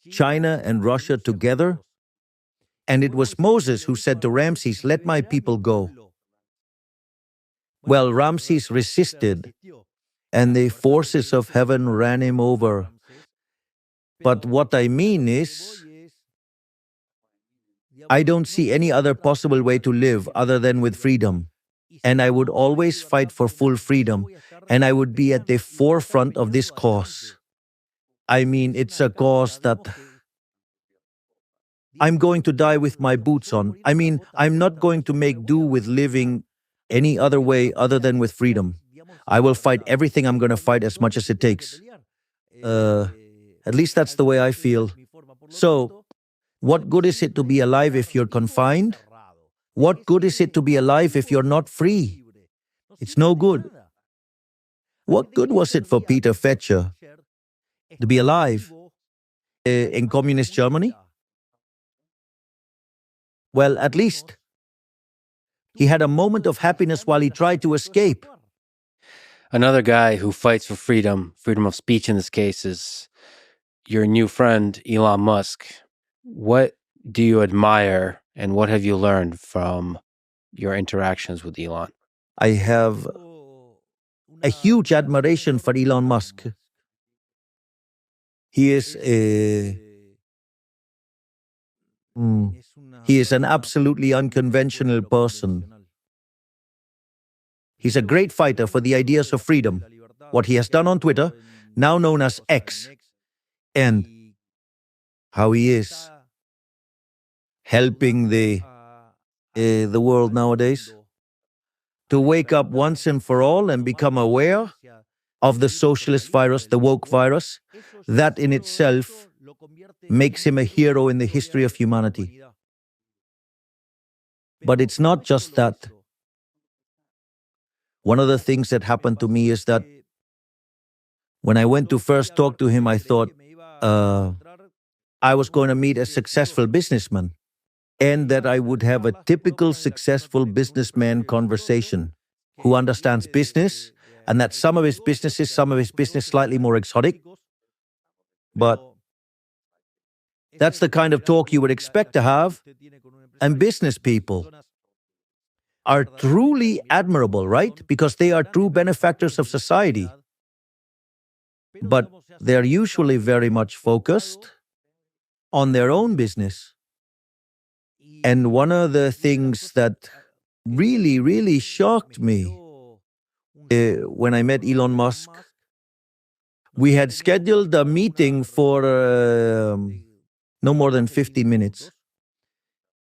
China, and Russia together. And it was Moses who said to Ramses, "Let my people go." Well, Ramses resisted, and the forces of heaven ran him over. But what I mean is, I don't see any other possible way to live other than with freedom. And I would always fight for full freedom, and I would be at the forefront of this cause. It's a cause that I'm going to die with my boots on. I'm not going to make do with living any other way other than with freedom. I will fight everything I'm going to fight as much as it takes. At least that's the way I feel. So, what good is it to be alive if you're confined? What good is it to be alive if you're not free? It's no good. What good was it for Peter Fetcher to be alive in communist Germany? Well, at least he had a moment of happiness while he tried to escape. Another guy who fights for freedom of speech in this case, is your new friend, Elon Musk. What do you admire and what have you learned from your interactions with Elon? I have a huge admiration for Elon Musk. He is an absolutely unconventional person. He's a great fighter for the ideas of freedom. What he has done on Twitter, now known as X, and how he is helping the world nowadays to wake up once and for all and become aware of the socialist virus, the woke virus. That in itself makes him a hero in the history of humanity. But it's not just that. One of the things that happened to me is that when I went to first talk to him, I thought I was going to meet a successful businessman and that I would have a typical successful businessman conversation who understands business, and that some of his business slightly more exotic. But that's the kind of talk you would expect to have. And business people are truly admirable, right? Because they are true benefactors of society. But they're usually very much focused on their own business. And one of the things that really, really shocked me when I met Elon Musk, we had scheduled a meeting for no more than 15 minutes.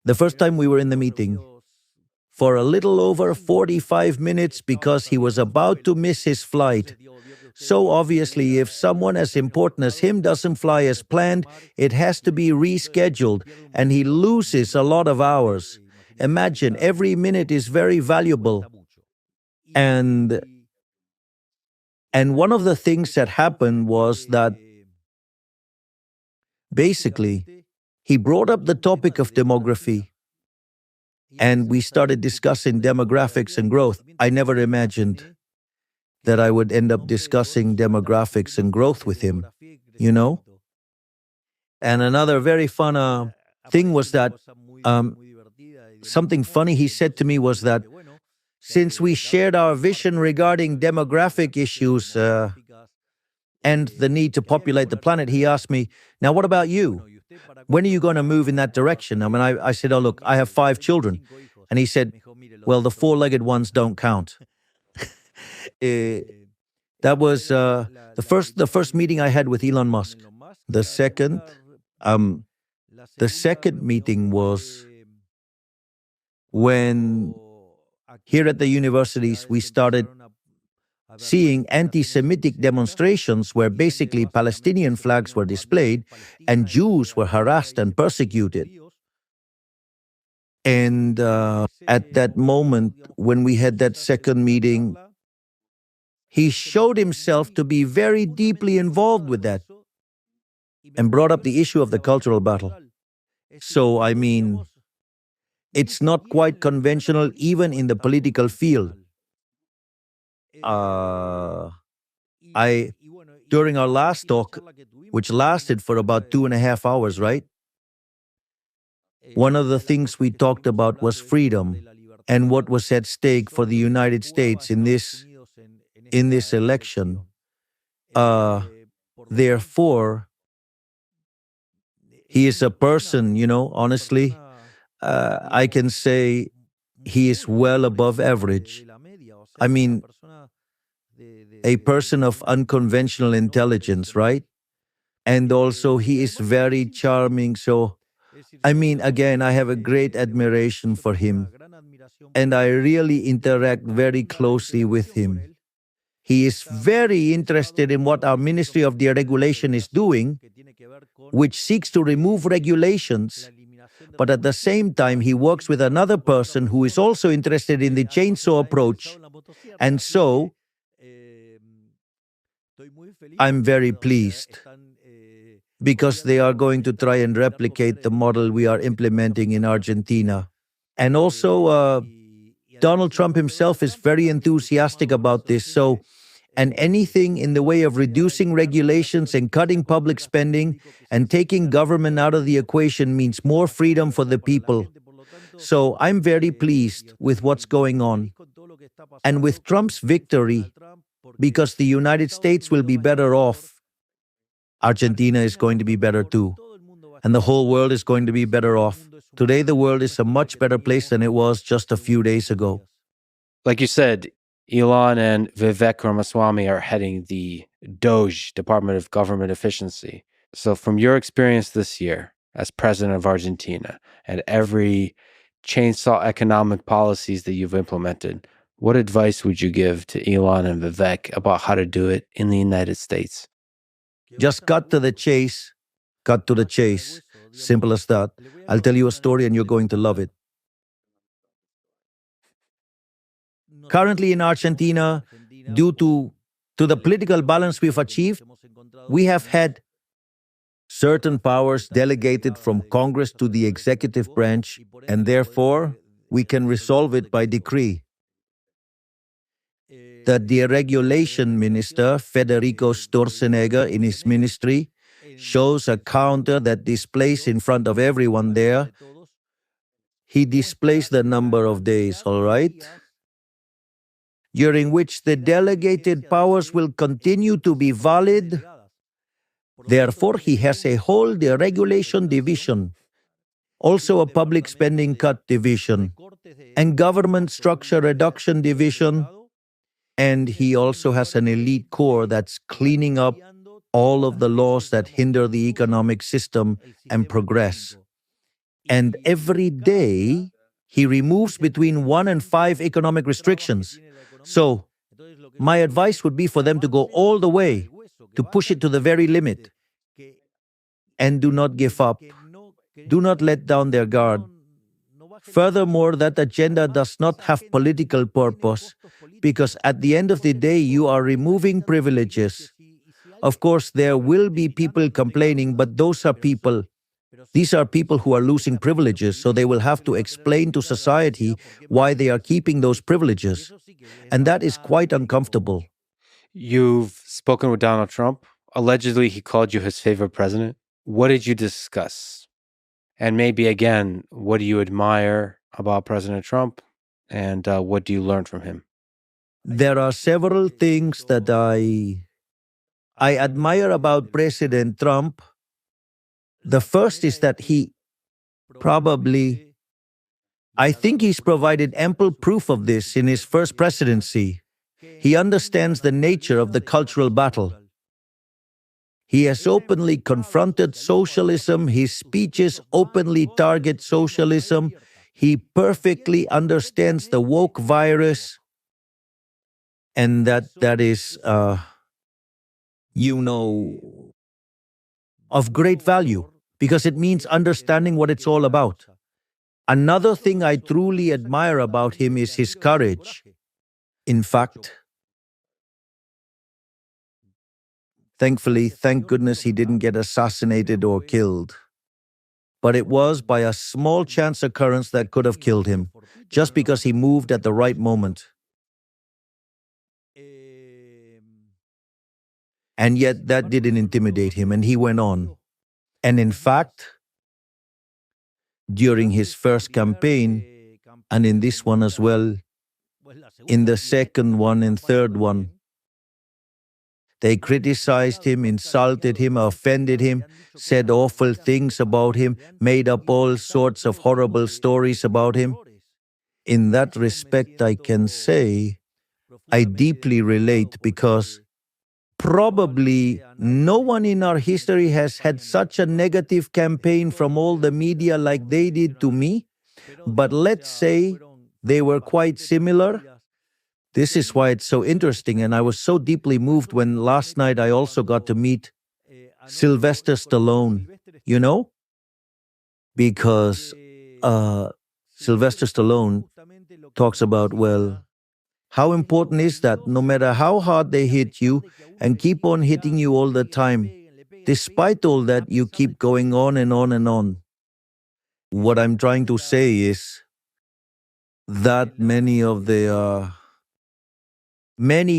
The first time we were in the meeting, for a little over 45 minutes because he was about to miss his flight. So obviously, if someone as important as him doesn't fly as planned, it has to be rescheduled, and he loses a lot of hours. Imagine, every minute is very valuable. And one of the things that happened was that basically he brought up the topic of demography, and we started discussing demographics and growth. I never imagined that I would end up discussing demographics and growth with him, you know? And another very fun thing was that something funny he said to me was that since we shared our vision regarding demographic issues and the need to populate the planet, he asked me, now what about you? When are you going to move in that direction? I mean, I said, oh, look, I have 5 children. And he said, well, the 4-legged ones don't count. That was the first meeting I had with Elon Musk. The second meeting was when here at the universities we started seeing anti-Semitic demonstrations where basically Palestinian flags were displayed and Jews were harassed and persecuted. And at that moment, when we had that second meeting, he showed himself to be very deeply involved with that and brought up the issue of the cultural battle. So, I mean, it's not quite conventional even in the political field. During our last talk, which lasted for about 2.5 hours, right? One of the things we talked about was freedom and what was at stake for the United States in this election. Therefore, he is a person, honestly, I can say he is well above average. I mean, a person of unconventional intelligence, right? And also he is very charming. So, I mean, again, I have a great admiration for him. And I really interact very closely with him. He is very interested in what our Ministry of Deregulation is doing, which seeks to remove regulations. But at the same time, he works with another person who is also interested in the chainsaw approach. And so, I'm very pleased because they are going to try and replicate the model we are implementing in Argentina. And also, Donald Trump himself is very enthusiastic about this. So, and anything in the way of reducing regulations and cutting public spending and taking government out of the equation means more freedom for the people. So I'm very pleased with what's going on. And with Trump's victory, because the United States will be better off, Argentina is going to be better too. And the whole world is going to be better off. Today, the world is a much better place than it was just a few days ago. Like you said, Elon and Vivek Ramaswamy are heading the DOGE, Department of Government Efficiency. So from your experience this year as president of Argentina and every chainsaw economic policies that you've implemented, what advice would you give to Elon and Vivek about how to do it in the United States? Just cut to the chase. Cut to the chase. Simple as that. I'll tell you a story and you're going to love it. Currently in Argentina, due to the political balance we've achieved, we have had certain powers delegated from Congress to the executive branch, and therefore we can resolve it by decree. The deregulation minister, Federico Sturzenegger, in his ministry, shows a counter that displays in front of everyone there. He displays the number of days, all right? During which the delegated powers will continue to be valid. Therefore, he has a whole deregulation division, also a public spending cut division, and government structure reduction division, and he also has an elite corps that's cleaning up all of the laws that hinder the economic system and progress. And every day, He removes between 1 and 5 economic restrictions. So, my advice would be for them to go all the way, to push it to the very limit. And do not give up. Do not let down their guard. Furthermore, that agenda does not have political purpose, because at the end of the day, you are removing privileges. Of course, there will be people complaining, but those are people. These are people who are losing privileges, so they will have to explain to society why they are keeping those privileges. And that is quite uncomfortable. You've spoken with Donald Trump. Allegedly, he called you his favorite president. What did you discuss? And maybe, again, what do you admire about President Trump? And what do you learn from him? There are several things that I admire about President Trump. The first is that I think he's provided ample proof of this in his first presidency. He understands the nature of the cultural battle. He has openly confronted socialism. His speeches openly target socialism. He perfectly understands the woke virus. And that is, of great value, because it means understanding what it's all about. Another thing I truly admire about him is his courage. In fact, thankfully, thank goodness he didn't get assassinated or killed. But it was by a small chance occurrence that could have killed him, just because he moved at the right moment. And yet that didn't intimidate him, and he went on. And in fact, during his first campaign, and in this one as well, in the second one and third one, they criticized him, insulted him, offended him, said awful things about him, made up all sorts of horrible stories about him. In that respect, I can say I deeply relate, because probably no one in our history has had such a negative campaign from all the media like they did to me. But let's say they were quite similar. This is why it's so interesting, and I was so deeply moved when last night I also got to meet Sylvester Stallone, because Sylvester Stallone talks about, well, how important is that no matter how hard they hit you and keep on hitting you all the time, despite all that, you keep going on and on and on. What I'm trying to say is that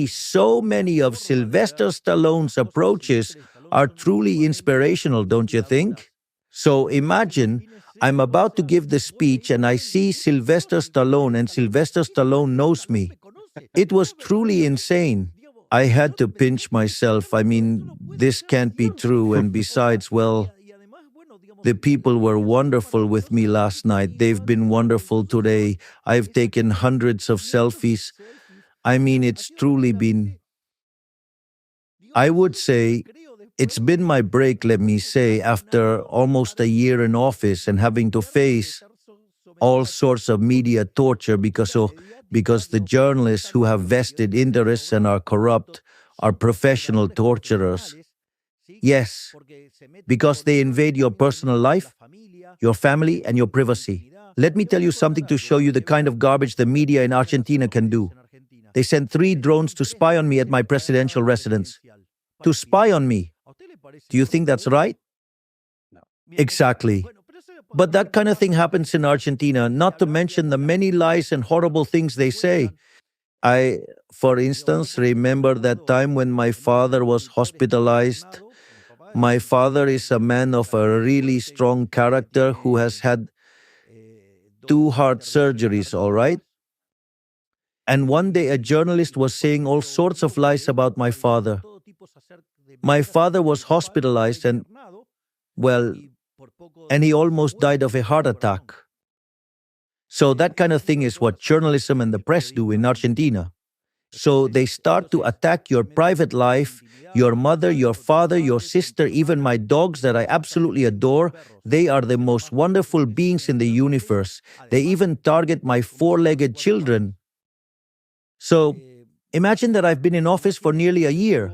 so many of Sylvester Stallone's approaches are truly inspirational, don't you think? So imagine I'm about to give the speech and I see Sylvester Stallone, and Sylvester Stallone knows me. It was truly insane. I had to pinch myself. I mean, this can't be true. And besides, well, the people were wonderful with me last night. They've been wonderful today. I've taken hundreds of selfies. I mean, it's truly been, I would say, it's been my break, let me say, after almost a year in office and having to face all sorts of media torture because the journalists who have vested interests and are corrupt are professional torturers. Yes, because they invade your personal life, your family, and your privacy. Let me tell you something to show you the kind of garbage the media in Argentina can do. They sent 3 drones to spy on me at my presidential residence. To spy on me. Do you think that's right? No. Exactly. But that kind of thing happens in Argentina, not to mention the many lies and horrible things they say. I, for instance, remember that time when my father was hospitalized. My father is a man of a really strong character who has had 2 heart surgeries, all right? And one day a journalist was saying all sorts of lies about my father. My father was hospitalized and he almost died of a heart attack. So that kind of thing is what journalism and the press do in Argentina. So they start to attack your private life, your mother, your father, your sister, even my dogs that I absolutely adore. They are the most wonderful beings in the universe. They even target my four-legged children. So imagine that I've been in office for nearly a year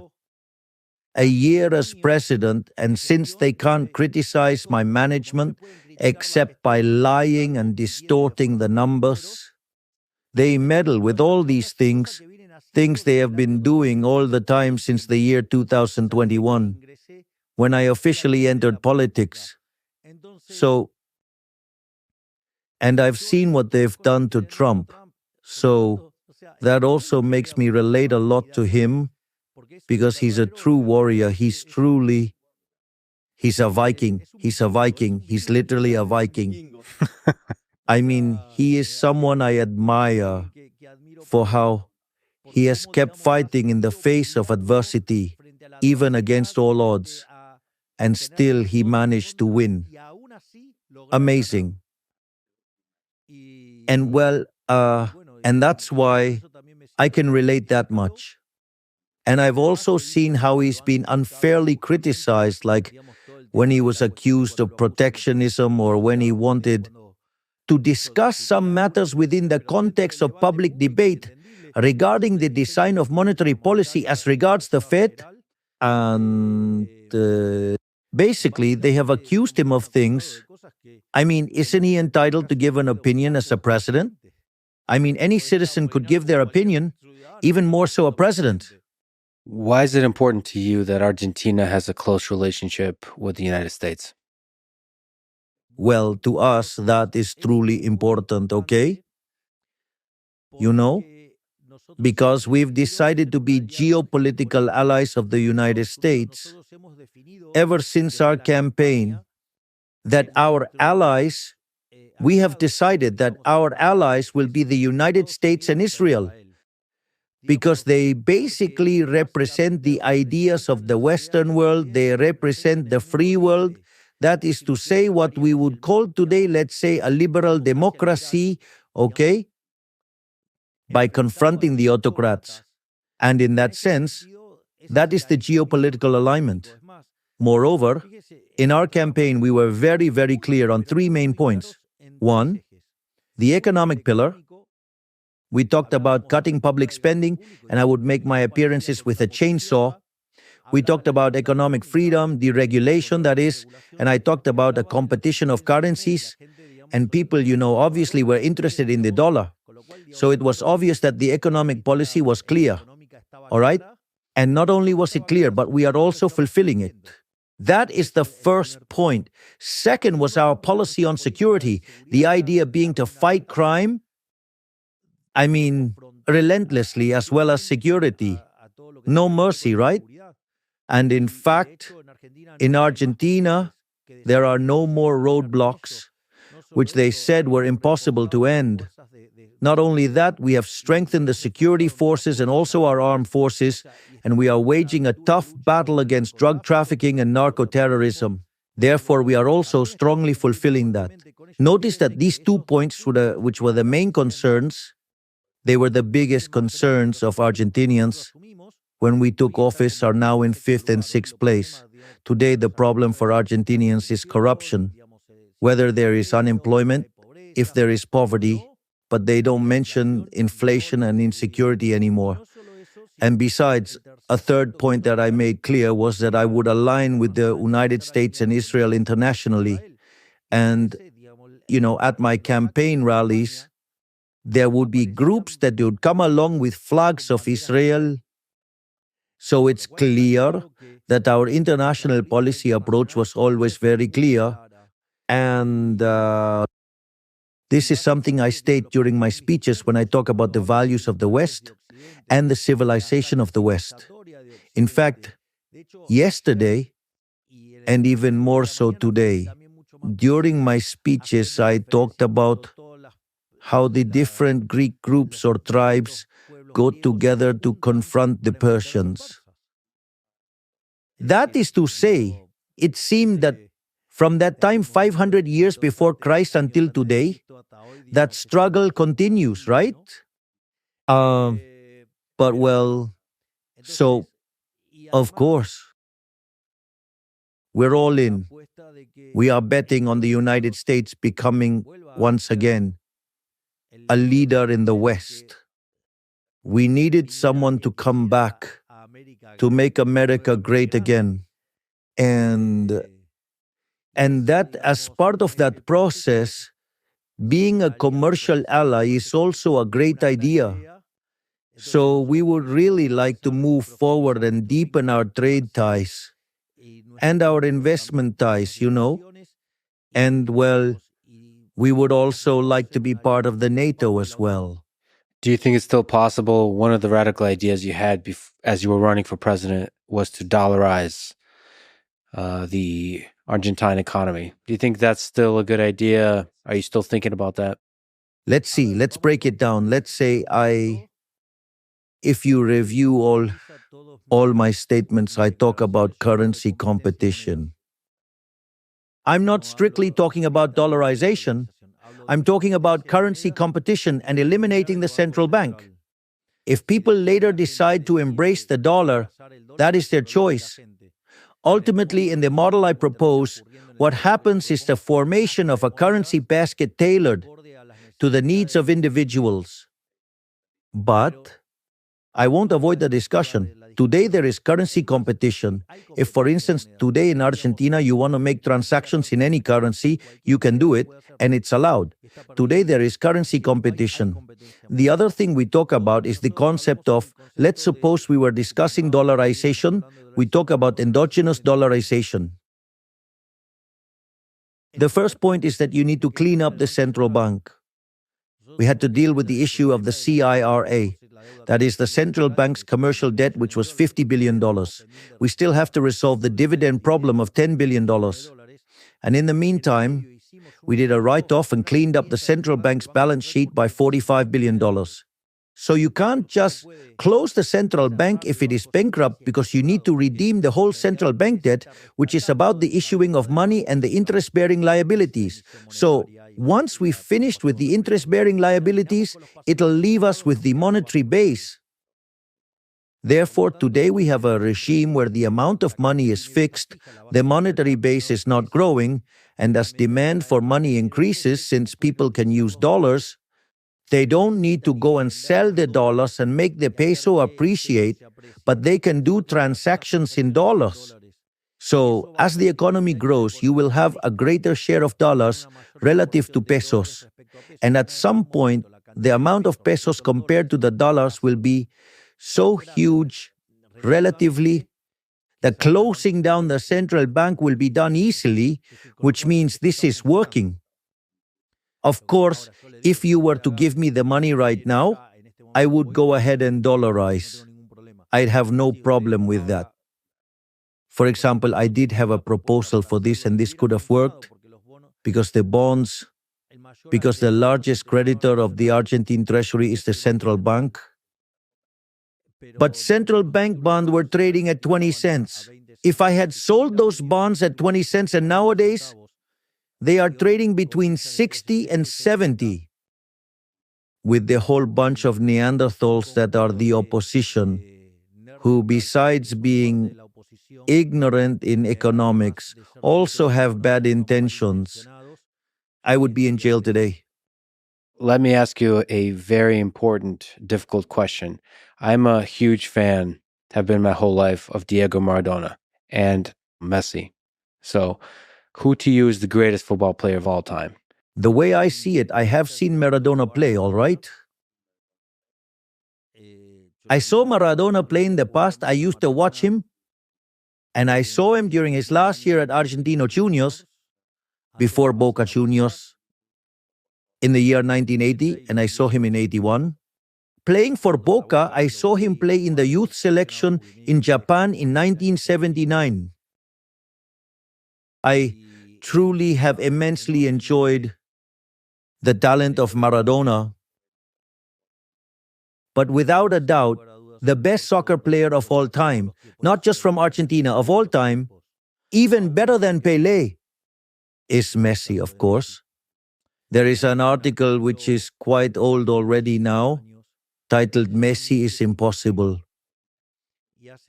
as president, and since they can't criticize my management except by lying and distorting the numbers, they meddle with all these things they have been doing all the time since the year 2021, when I officially entered politics. So, and I've seen what they've done to Trump. So, that also makes me relate a lot to him because he's a true warrior. He's a Viking. He's a Viking. He's literally a Viking. I mean, he is someone I admire for how he has kept fighting in the face of adversity, even against all odds, and still he managed to win. Amazing. And and that's why I can relate that much. And I've also seen how he's been unfairly criticized, like when he was accused of protectionism or when he wanted to discuss some matters within the context of public debate regarding the design of monetary policy as regards the Fed. And basically, they have accused him of things. I mean, isn't he entitled to give an opinion as a president? I mean, any citizen could give their opinion, even more so a president. Why is it important to you that Argentina has a close relationship with the United States? Well, to us, that is truly important, okay? You know, because we've decided to be geopolitical allies of the United States ever since our campaign, that our allies, we have decided that our allies will be the United States and Israel, because they basically represent the ideas of the Western world, they represent the free world. That is to say, what we would call today, let's say, a liberal democracy, okay, by confronting the autocrats. And in that sense, that is the geopolitical alignment. Moreover, in our campaign, we were very, very clear on three main points. One, the economic pillar. We talked about cutting public spending, and I would make my appearances with a chainsaw. We talked about economic freedom, deregulation, that is, and I talked about a competition of currencies. And people, obviously were interested in the dollar. So it was obvious that the economic policy was clear. All right? And not only was it clear, but we are also fulfilling it. That is the first point. Second was our policy on security, the idea being to fight crime, relentlessly, as well as security. No mercy, right? And in fact, in Argentina, there are no more roadblocks, which they said were impossible to end. Not only that, we have strengthened the security forces and also our armed forces, and we are waging a tough battle against drug trafficking and narco-terrorism. Therefore, we are also strongly fulfilling that. Notice that these 2 points, which were the main concerns, they were the biggest concerns of Argentinians when we took office, are now in 5th and 6th place. Today, the problem for Argentinians is corruption, whether there is unemployment, if there is poverty, but they don't mention inflation and insecurity anymore. And besides, a third point that I made clear was that I would align with the United States and Israel internationally. And, at my campaign rallies, there would be groups that would come along with flags of Israel. So it's clear that our international policy approach was always very clear. And this is something I state during my speeches when I talk about the values of the West and the civilization of the West. In fact, yesterday, and even more so today, during my speeches, I talked about how the different Greek groups or tribes got together to confront the Persians. That is to say, it seemed that from that time 500 years before Christ until today, that struggle continues, right? But well, so, of course, we're all in. We are betting on the United States becoming, once again, a leader in the West. We needed someone to come back, to make America great again. And that as part of that process, being a commercial ally is also a great idea. So we would really like to move forward and deepen our trade ties and our investment ties, And well, we would also like to be part of the NATO as well. Do you think it's still possible? One of the radical ideas you had as you were running for president was to dollarize the Argentine economy. Do you think that's still a good idea? Are you still thinking about that? Let's see, let's break it down. Let's say if you review all my statements, I talk about currency competition. I'm not strictly talking about dollarization. I'm talking about currency competition and eliminating the central bank. If people later decide to embrace the dollar, that is their choice. Ultimately, in the model I propose, what happens is the formation of a currency basket tailored to the needs of individuals. But I won't avoid the discussion. Today there is currency competition. If, for instance, today in Argentina you want to make transactions in any currency, you can do it, and it's allowed. Today there is currency competition. The other thing we talk about is the concept of, let's suppose we were discussing dollarization, we talk about endogenous dollarization. The first point is that you need to clean up the central bank. We had to deal with the issue of the CIRA. That is the central bank's commercial debt, which was $50 billion. We still have to resolve the dividend problem of $10 billion. And in the meantime, we did a write-off and cleaned up the central bank's balance sheet by $45 billion. So you can't just close the central bank if it is bankrupt, because you need to redeem the whole central bank debt, which is about the issuing of money and the interest-bearing liabilities. So once we've finished with the interest-bearing liabilities, it'll leave us with the monetary base. Therefore, today we have a regime where the amount of money is fixed, the monetary base is not growing, and as demand for money increases, since people can use dollars, they don't need to go and sell the dollars and make the peso appreciate, but they can do transactions in dollars. So, as the economy grows, you will have a greater share of dollars relative to pesos. And at some point, the amount of pesos compared to the dollars will be so huge, relatively, that closing down the central bank will be done easily, which means this is working. Of course, if you were to give me the money right now, I would go ahead and dollarize. I'd have no problem with that. For example, I did have a proposal for this, and this could have worked because the bonds, because the largest creditor of the Argentine treasury is the central bank. But central bank bonds were trading at 20 cents. If I had sold those bonds at 20 cents, and nowadays, they are trading between 60 and 70, with the whole bunch of Neanderthals that are the opposition, who, besides being ignorant in economics, also have bad intentions. I would be in jail today. Let me ask you a very important, difficult question. I'm a huge fan, have been my whole life, of Diego Maradona and Messi. So, who to you is the greatest football player of all time? The way I see it, I have seen Maradona play, all right? I saw Maradona play in the past. I used to watch him, and I saw him during his last year at Argentino Juniors, before Boca Juniors, in the year 1980, and I saw him in 81. Playing for Boca, I saw him play in the youth selection in Japan in 1979. I truly have immensely enjoyed the talent of Maradona. But without a doubt, the best soccer player of all time, not just from Argentina, of all time, even better than Pelé, is Messi, of course. There is an article which is quite old already now, titled Messi is Impossible.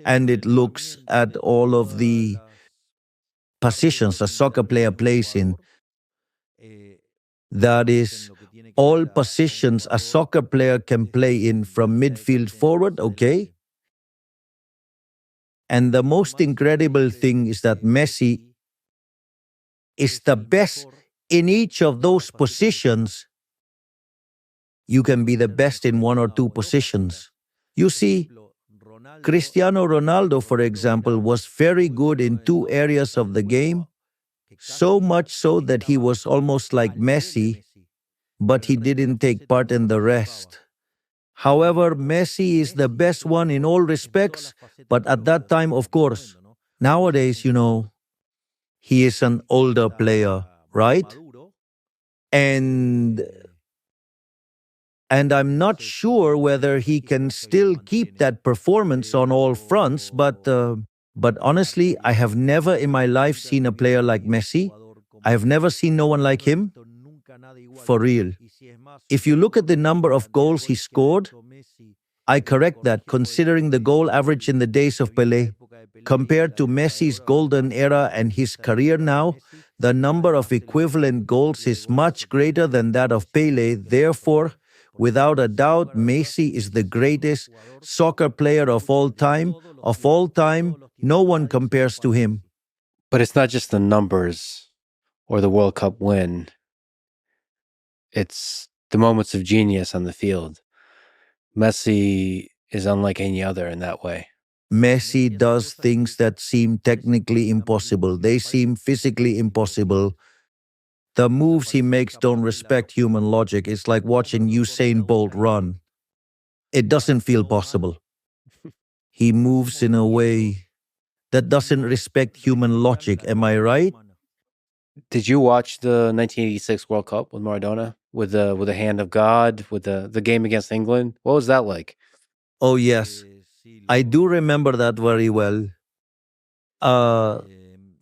And it looks at all of the positions a soccer player plays in. That is, all positions a soccer player can play in from midfield forward, okay? And the most incredible thing is that Messi is the best in each of those positions. You can be the best in one or two positions. You see, Cristiano Ronaldo, for example, was very good in two areas of the game, so much so that he was almost like Messi, but he didn't take part in the rest. However, Messi is the best one in all respects, but at that time, of course. Nowadays, he is an older player, right? And I'm not sure whether he can still keep that performance on all fronts, but honestly, I have never in my life seen a player like Messi. I have never seen no one like him. For real. If you look at the number of goals he scored, I correct that considering the goal average in the days of Pelé. Compared to Messi's golden era and his career now, the number of equivalent goals is much greater than that of Pelé. Therefore, without a doubt, Messi is the greatest soccer player of all time. Of all time, no one compares to him. But it's not just the numbers or the World Cup win. It's the moments of genius on the field. Messi is unlike any other in that way. Messi does things that seem technically impossible. They seem physically impossible. The moves he makes don't respect human logic. It's like watching Usain Bolt run. It doesn't feel possible. He moves in a way that doesn't respect human logic. Am I right? Did you watch the 1986 World Cup with Maradona? With the hand of God, with the game against England? What was that like? Oh, yes. I do remember that very well.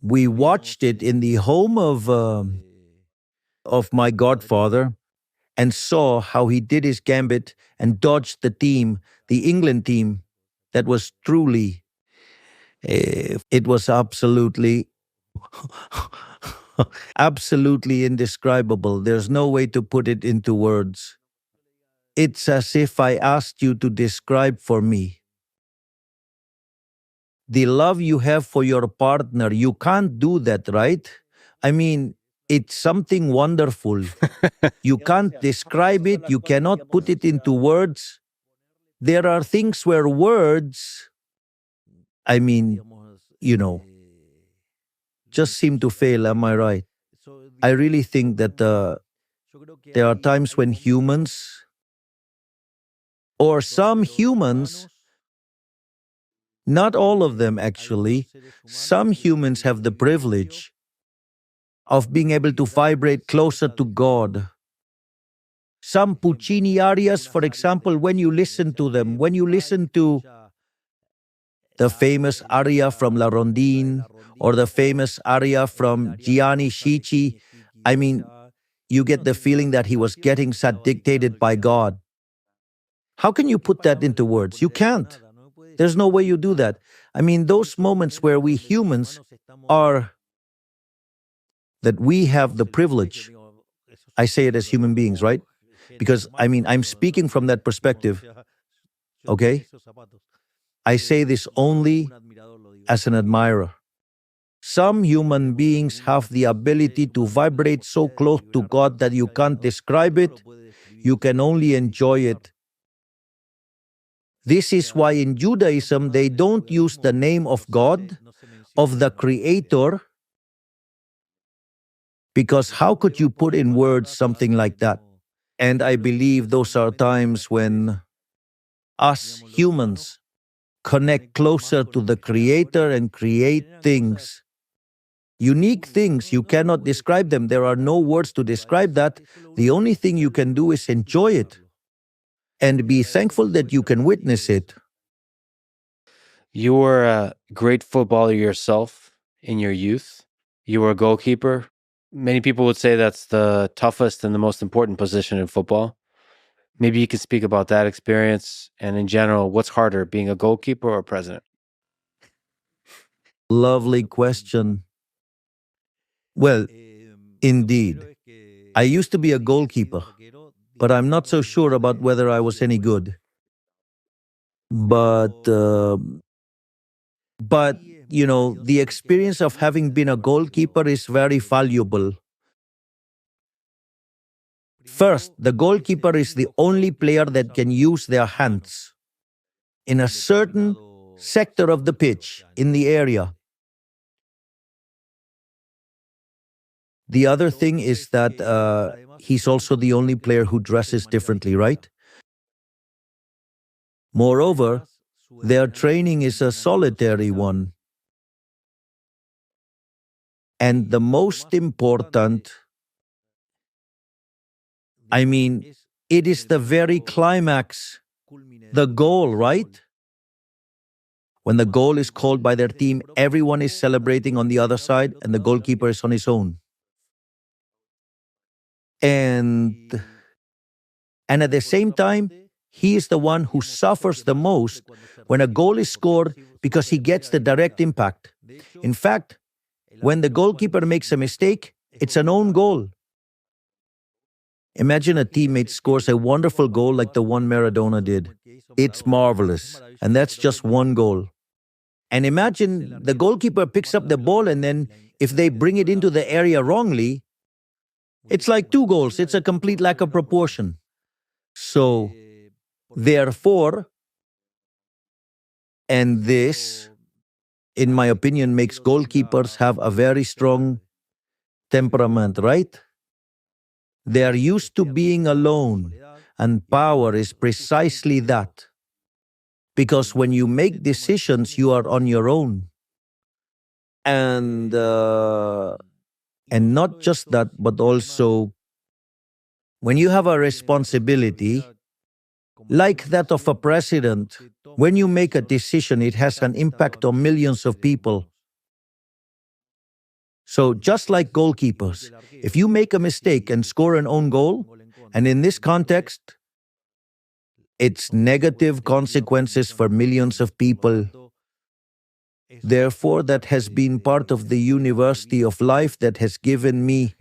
We watched it in the home of my godfather and saw how he did his gambit and dodged the team, the England team, that was truly, it was absolutely, absolutely indescribable. There's no way to put it into words. It's as if I asked you to describe for me the love you have for your partner. You can't do that, right? I mean, it's something wonderful. You can't describe it. You cannot put it into words. There are things where words, I mean, just seem to fail. Am I right? I really think that there are times when humans, or some humans, not all of them actually, some humans have the privilege of being able to vibrate closer to God. Some Puccini arias, for example, when you listen to them, when you listen to the famous aria from La Rondine or the famous aria from Gianni Schicchi, I mean, you get the feeling that he was getting that dictated by God. How can you put that into words? You can't. There's no way you do that. I mean, those moments where we humans are, that we have the privilege. I say it as human beings, right? Because, I mean, I'm speaking from that perspective, okay? I say this only as an admirer. Some human beings have the ability to vibrate so close to God that you can't describe it, you can only enjoy it. This is why in Judaism they don't use the name of God, of the Creator, because how could you put in words something like that? And I believe those are times when us humans connect closer to the Creator and create things. Unique things, you cannot describe them. There are no words to describe that. The only thing you can do is enjoy it and be thankful that you can witness it. You were a great footballer yourself in your youth. You were a goalkeeper. Many people would say that's the toughest and the most important position in football. Maybe you could speak about that experience and in general, what's harder, being a goalkeeper or a president? Lovely question. Well, indeed. I used to be a goalkeeper, but I'm not so sure about whether I was any good. But, uh, but the experience of having been a goalkeeper is very valuable. First, the goalkeeper is the only player that can use their hands in a certain sector of the pitch, in the area. The other thing is that he's also the only player who dresses differently, right? Moreover, their training is a solitary one. And the most important, it is the very climax, the goal, right? When the goal is called by their team, everyone is celebrating on the other side and the goalkeeper is on his own. And at the same time, he is the one who suffers the most when a goal is scored because he gets the direct impact. In fact, when the goalkeeper makes a mistake, it's an own goal. Imagine a teammate scores a wonderful goal like the one Maradona did. It's marvelous, and that's just one goal. And imagine the goalkeeper picks up the ball and then if they bring it into the area wrongly, it's like two goals. It's a complete lack of proportion. So, therefore, and this, in my opinion, makes goalkeepers have a very strong temperament, right? They are used to being alone, and power is precisely that. Because when you make decisions, you are on your own. And not just that, but also when you have a responsibility, like that of a president, when you make a decision, it has an impact on millions of people. So just like goalkeepers, if you make a mistake and score an own goal, and in this context, it's negative consequences for millions of people. Therefore, that has been part of the university of life that has given me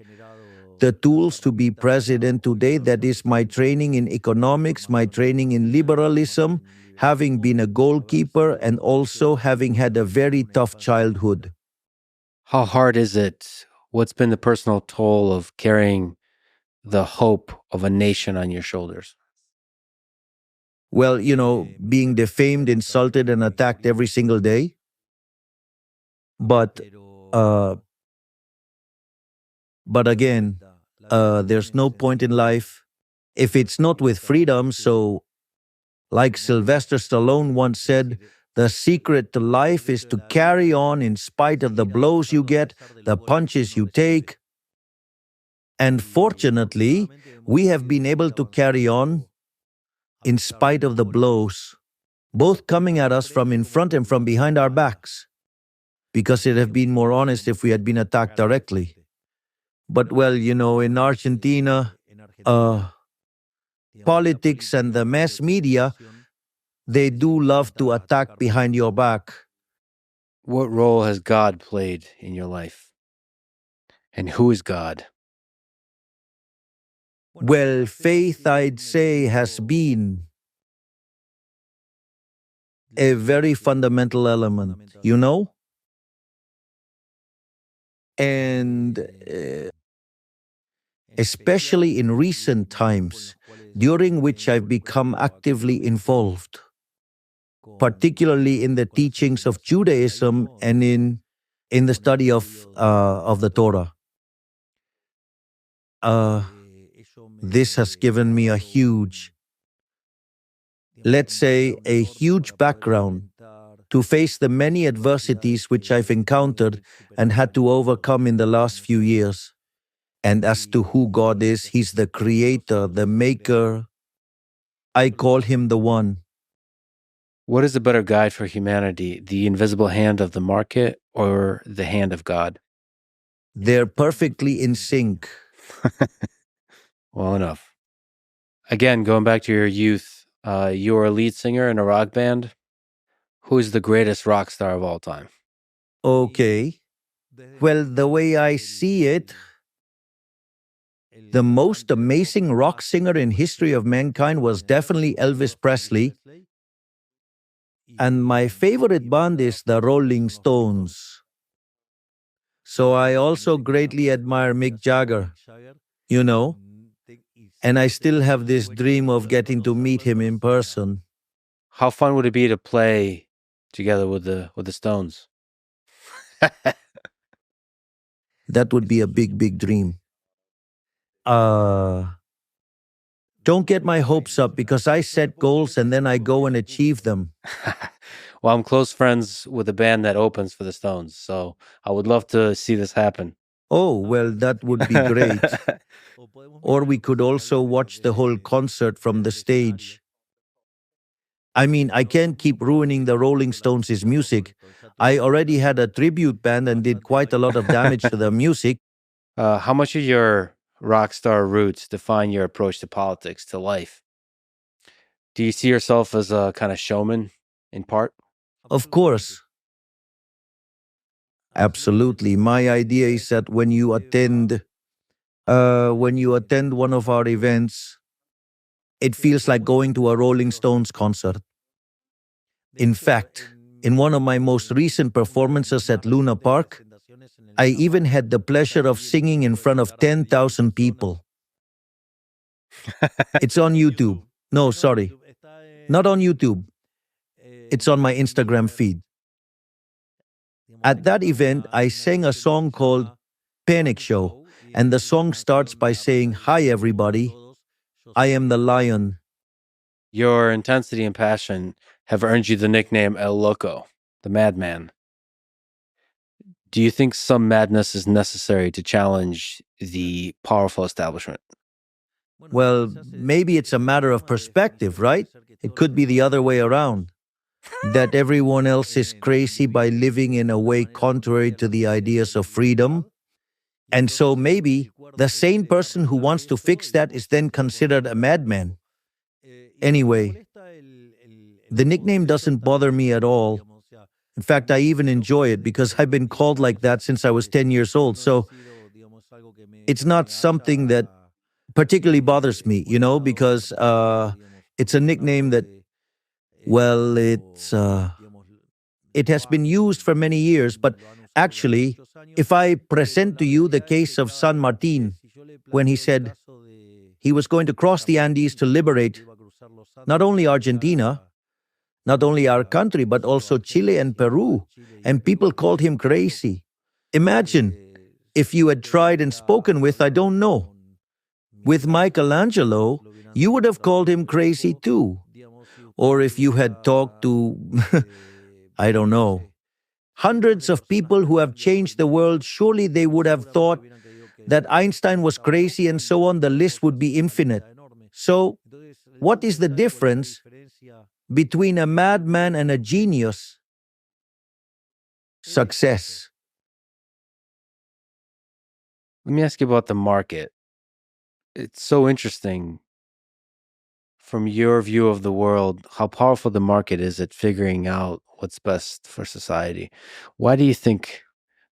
the tools to be president today. That is my training in economics, my training in liberalism, having been a goalkeeper and also having had a very tough childhood. How hard is it? What's been the personal toll of carrying the hope of a nation on your shoulders? Well, being defamed, insulted, and attacked every single day. But again, there's no point in life if it's not with freedom. So, like Sylvester Stallone once said, the secret to life is to carry on in spite of the blows you get, the punches you take. And fortunately, we have been able to carry on in spite of the blows, both coming at us from in front and from behind our backs, because it'd have been more honest if we had been attacked directly. But well, in Argentina, politics and the mass media, they do love to attack behind your back. What role has God played in your life? And who is God? Well, faith, I'd say, has been a very fundamental element, And especially in recent times, during which I've become actively involved, particularly in the teachings of Judaism and in the study of the Torah. This has given me a huge, let's say, a huge background to face the many adversities which I've encountered and had to overcome in the last few years. And as to who God is, He's the creator, the maker. I call Him the One. What is a better guide for humanity, the invisible hand of the market or the hand of God? They're perfectly in sync. Well enough. Again, going back to your youth, you were a lead singer in a rock band. Who is the greatest rock star of all time? Okay. Well, the way I see it, the most amazing rock singer in history of mankind was definitely Elvis Presley. And my favorite band is the Rolling Stones. So I also greatly admire Mick Jagger, you know, and I still have this dream of getting to meet him in person. How fun would it be to play together with the Stones? That would be a big, big dream. Don't get my hopes up because I set goals and then I go and achieve them. Well, I'm close friends with the band that opens for the Stones, so I would love to see this happen. Oh, well, that would be great. Or we could also watch the whole concert from the stage. I mean, I can't keep ruining the Rolling Stones' music. I already had a tribute band and did quite a lot of damage to the music. How much of your rock star roots define your approach to politics, to life? Do you see yourself as a kind of showman in part? Of course, absolutely. My idea is that when you attend one of our events, it feels like going to a Rolling Stones concert. In fact, in one of my most recent performances at Luna Park, I even had the pleasure of singing in front of 10,000 people. It's on YouTube. No, sorry, not on YouTube. It's on my Instagram feed. At that event, I sang a song called Panic Show, and the song starts by saying, "Hi everybody, I am the lion." Your intensity and passion have earned you the nickname El Loco, the madman. Do you think some madness is necessary to challenge the powerful establishment? Well, maybe it's a matter of perspective, right? It could be the other way around. That everyone else is crazy by living in a way contrary to the ideas of freedom. And so maybe the sane person who wants to fix that is then considered a madman. Anyway, the nickname doesn't bother me at all. In fact, I even enjoy it because I've been called like that since I was 10 years old. So it's not something that particularly bothers me, because it's a nickname that, well, it has been used for many years. But actually, if I present to you the case of San Martin, when he said he was going to cross the Andes to liberate not only Argentina, not only our country, but also Chile and Peru, and people called him crazy. Imagine if you had tried and spoken with, I don't know, with Michelangelo, you would have called him crazy too. Or if you had talked to, I don't know, hundreds of people who have changed the world, surely they would have thought that Einstein was crazy and so on. The list would be infinite. So, what is the difference between a madman and a genius? Success. Let me ask you about the market. It's so interesting from your view of the world, how powerful the market is at figuring out what's best for society. Why do you think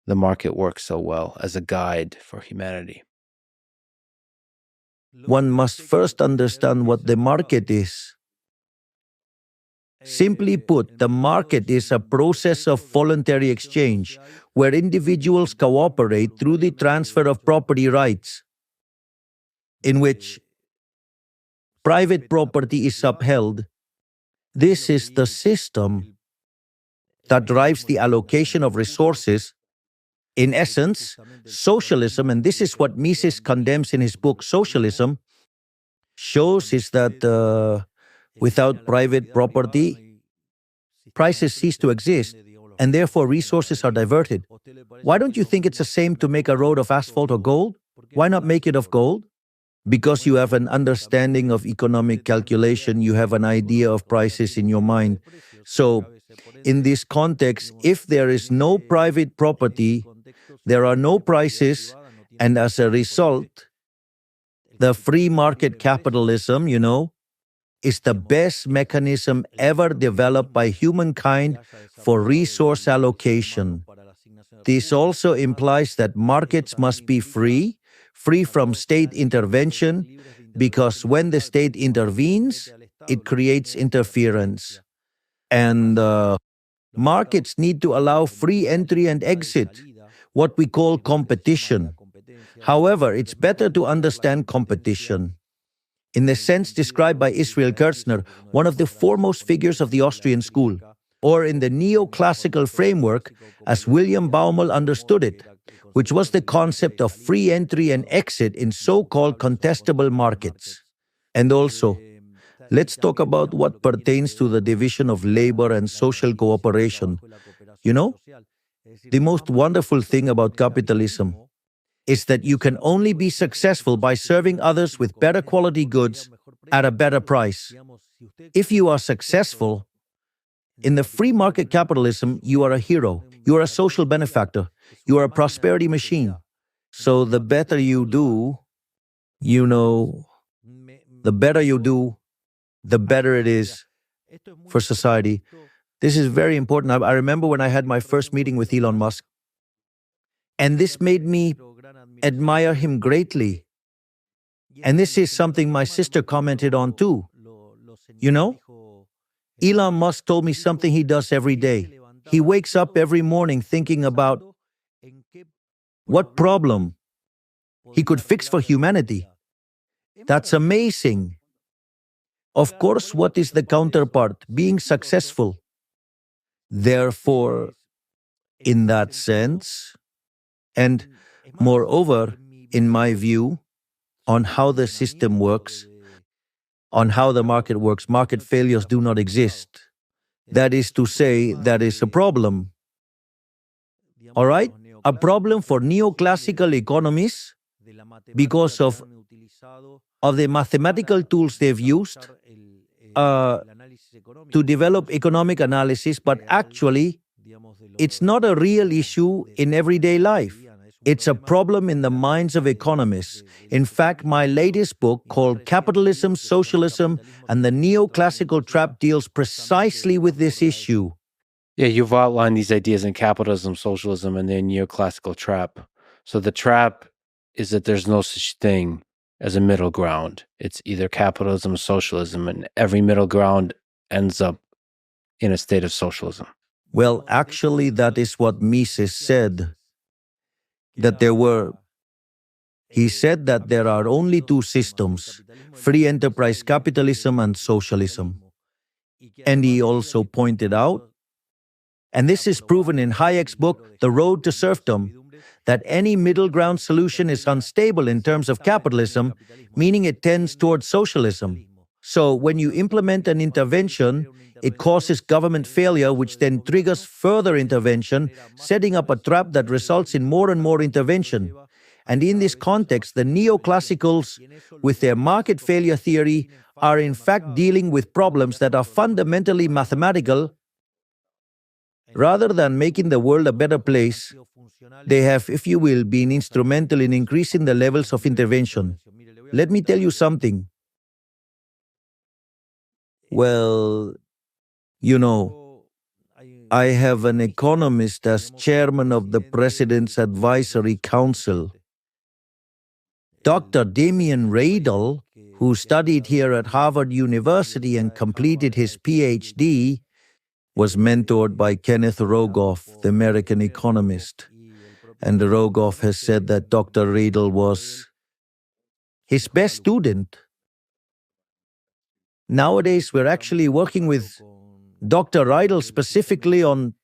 the market works so well as a guide for humanity? One must first understand what the market is. Simply put, the market is a process of voluntary exchange where individuals cooperate through the transfer of property rights, in which private property is upheld. This is the system that drives the allocation of resources. In essence, socialism, and this is what Mises condemns in his book Socialism, shows is that without private property, prices cease to exist, and therefore resources are diverted. Why don't you think it's the same to make a road of asphalt or gold? Why not make it of gold? Because you have an understanding of economic calculation, you have an idea of prices in your mind. So, in this context, if there is no private property, there are no prices, and as a result, The free market capitalism, is the best mechanism ever developed by humankind for resource allocation. This also implies that markets must be free from state intervention, because when the state intervenes, it creates interference. And markets need to allow free entry and exit, what we call competition. However, it's better to understand competition in the sense described by Israel Kurtzner, one of the foremost figures of the Austrian school, or in the neoclassical framework as William Baumol understood it, which was the concept of free entry and exit in so-called contestable markets. And also, let's talk about what pertains to the division of labor and social cooperation. The most wonderful thing about capitalism is that you can only be successful by serving others with better quality goods at a better price. If you are successful, in the free market capitalism, you are a hero, you are a social benefactor, you are a prosperity machine. So the better you do, the better you do, the better it is for society. This is very important. I remember when I had my first meeting with Elon Musk, and this made me admire him greatly. And this is something my sister commented on too. Elon Musk told me something he does every day. He wakes up every morning thinking about what problem he could fix for humanity. That's amazing. Of course, what is the counterpart? Being successful. Therefore, in that sense, and moreover, in my view, on how the system works, on how the market works, market failures do not exist. That is to say, that is a problem. All right? A problem for neoclassical economists because of the mathematical tools they've used to develop economic analysis, but actually, it's not a real issue in everyday life. It's a problem in the minds of economists. In fact, my latest book, called Capitalism, Socialism, and the Neoclassical Trap, deals precisely with this issue. Yeah, you've outlined these ideas in Capitalism, Socialism, and the Neoclassical Trap. So the trap is that there's no such thing as a middle ground. It's either capitalism or socialism, and every middle ground ends up in a state of socialism. Well, actually, that is what Mises said. He said that there are only two systems, free enterprise capitalism and socialism. And he also pointed out, and this is proven in Hayek's book, The Road to Serfdom, that any middle ground solution is unstable in terms of capitalism, meaning it tends towards socialism. So when you implement an intervention, it causes government failure, which then triggers further intervention, setting up a trap that results in more and more intervention. And in this context, the neoclassicals, with their market failure theory, are in fact dealing with problems that are fundamentally mathematical. Rather than making the world a better place, they have, if you will, been instrumental in increasing the levels of intervention. Let me tell you something. Well, I have an economist as chairman of the President's Advisory Council. Dr. Damian Radel, who studied here at Harvard University and completed his PhD, was mentored by Kenneth Rogoff, the American economist. And Rogoff has said that Dr. Radel was his best student. Nowadays, we're actually working with Dr. Radel specifically on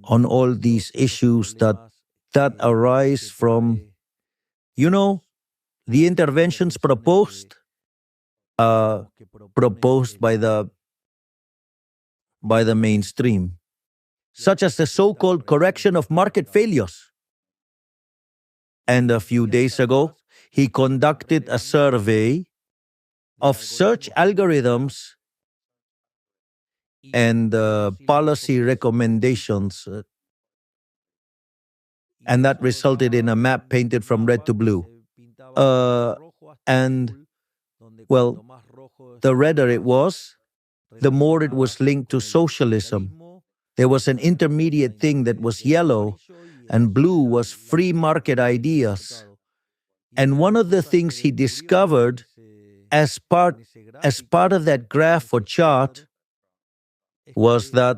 all these issues that arise from, the interventions proposed by the mainstream, such as the so-called correction of market failures. And a few days ago, he conducted a survey of search algorithms and policy recommendations, and that resulted in a map painted from red to blue. And, well, the redder it was, the more it was linked to socialism. There was an intermediate thing that was yellow, and blue was free market ideas. And one of the things he discovered as part, as part of that graph or chart was that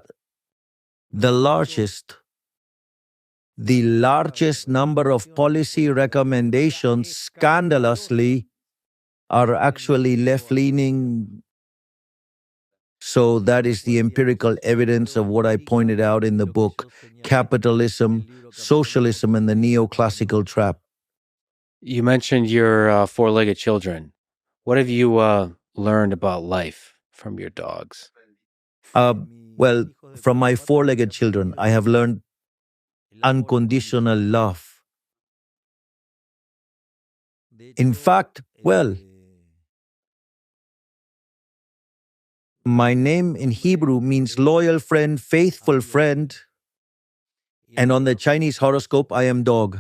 the largest number of policy recommendations, scandalously, are actually left-leaning. So that is the empirical evidence of what I pointed out in the book, Capitalism, Socialism, and the Neoclassical Trap. You mentioned your four-legged children. What have you learned about life from your dogs? Uh, well, from my four-legged children, I have learned unconditional love. In fact, well, my name in Hebrew means loyal friend, faithful friend, and on the Chinese horoscope, I am dog.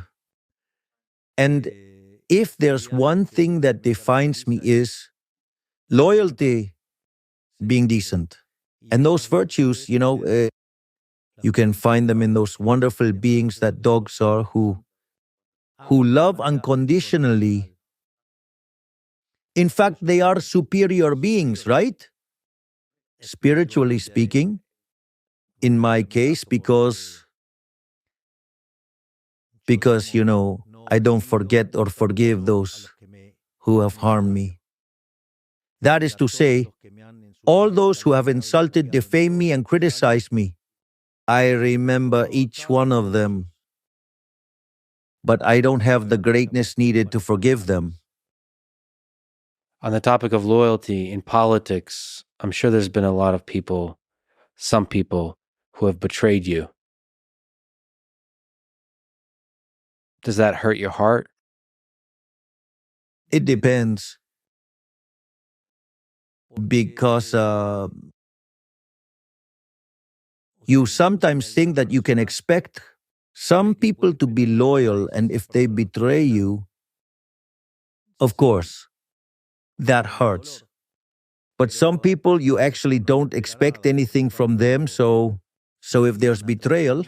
And if there's one thing that defines me is loyalty, being decent. And those virtues, you can find them in those wonderful beings that dogs are who love unconditionally. In fact, they are superior beings, right? Spiritually speaking, in my case, because I don't forget or forgive those who have harmed me. That is to say, all those who have insulted, defamed me, and criticized me. I remember each one of them, but I don't have the greatness needed to forgive them. On the topic of loyalty in politics, I'm sure there's been a lot of people, some people, who have betrayed you. Does that hurt your heart? It depends, because you sometimes think that you can expect some people to be loyal, and if they betray you, of course, that hurts. But some people, you actually don't expect anything from them, so if there's betrayal,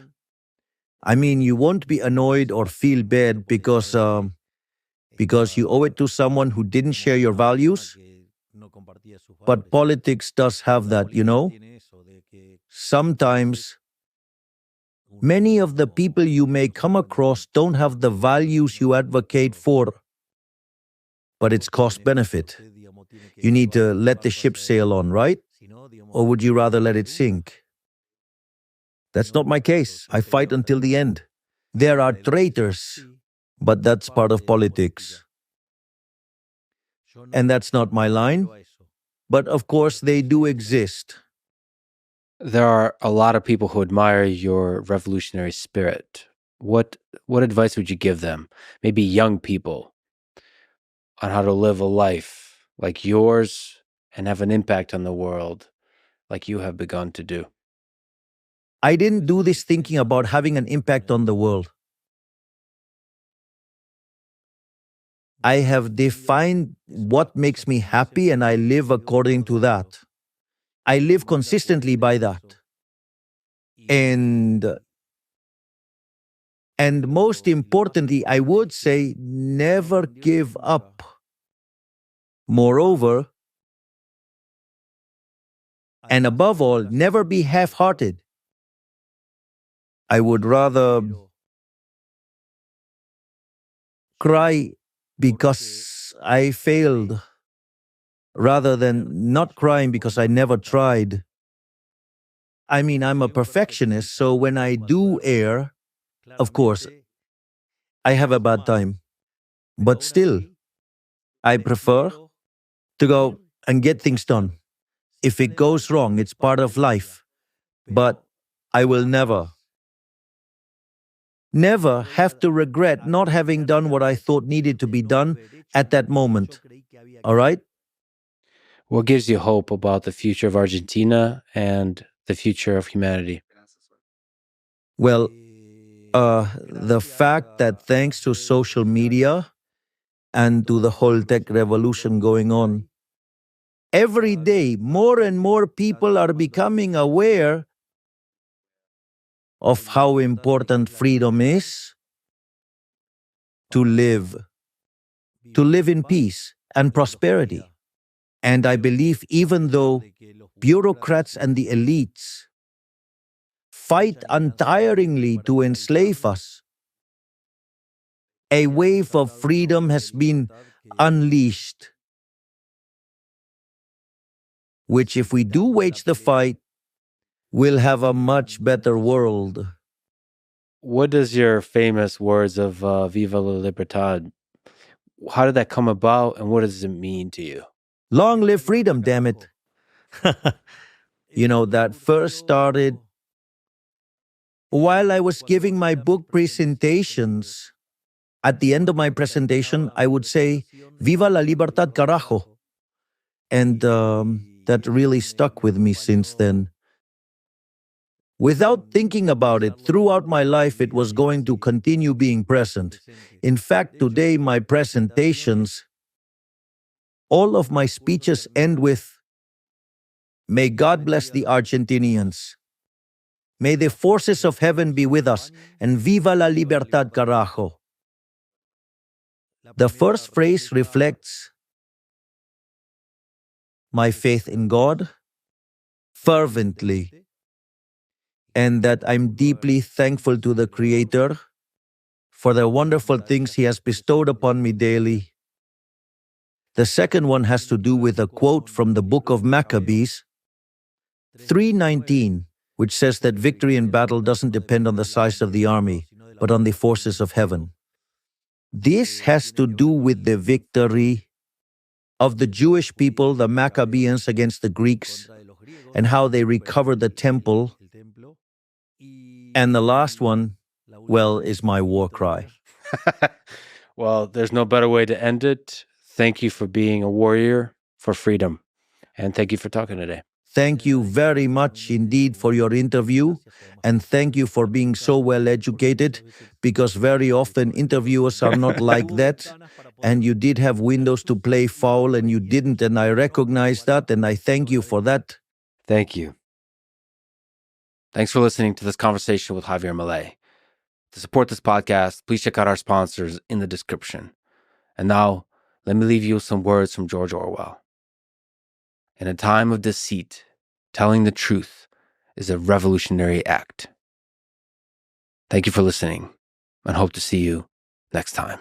I mean, you won't be annoyed or feel bad because you owe it to someone who didn't share your values. But politics does have that, Sometimes, many of the people you may come across don't have the values you advocate for, but it's cost benefit. You need to let the ship sail on, right? Or would you rather let it sink? That's not my case. I fight until the end. There are traitors, but that's part of politics. And that's not my line. But of course, they do exist. There are a lot of people who admire your revolutionary spirit. What advice would you give them? Maybe young people, on how to live a life like yours and have an impact on the world like you have begun to do. I didn't do this thinking about having an impact on the world. I have defined what makes me happy, and I live according to that. I live consistently by that. And most importantly, I would say, never give up. Moreover, and above all, never be half-hearted. I would rather cry because I failed, rather than not crying because I never tried. I mean, I'm a perfectionist, so when I do err, of course, I have a bad time. But still, I prefer to go and get things done. If it goes wrong, it's part of life. But I will never have to regret not having done what I thought needed to be done at that moment. All right? What gives you hope about the future of Argentina and the future of humanity? Well, the fact that thanks to social media, and to the whole tech revolution going on. Every day, more and more people are becoming aware of how important freedom is to live in peace and prosperity. And I believe even though bureaucrats and the elites fight untiringly to enslave us, a wave of freedom has been unleashed, which if we do wage the fight, will have a much better world. What does your famous words of Viva la Libertad, how did that come about and what does it mean to you? Long live freedom, damn it. That first started while I was giving my book presentations. At the end of my presentation, I would say, Viva la Libertad, carajo. And that really stuck with me since then. Without thinking about it, throughout my life, it was going to continue being present. In fact, today, my presentations, all of my speeches end with, may God bless the Argentinians. May the forces of heaven be with us, and viva la libertad, carajo. The first phrase reflects my faith in God fervently, and that I'm deeply thankful to the Creator for the wonderful things He has bestowed upon me daily. The second one has to do with a quote from the book of Maccabees 3:19, which says that victory in battle doesn't depend on the size of the army, but on the forces of heaven. This has to do with the victory of the Jewish people, the Maccabees, against the Greeks, and how they recovered the temple. And the last one, well, is my war cry. Well, there's no better way to end it. Thank you for being a warrior for freedom. And thank you for talking today. Thank you very much indeed for your interview, and thank you for being so well educated, because very often interviewers are not like that, and you did have windows to play foul and you didn't, and I recognize that, and I thank you for that. Thank you. Thanks for listening to this conversation with Javier Milei. To support this podcast, please check out our sponsors in the description. And now, let me leave you with some words from George Orwell. In a time of deceit, telling the truth is a revolutionary act. Thank you for listening, and hope to see you next time.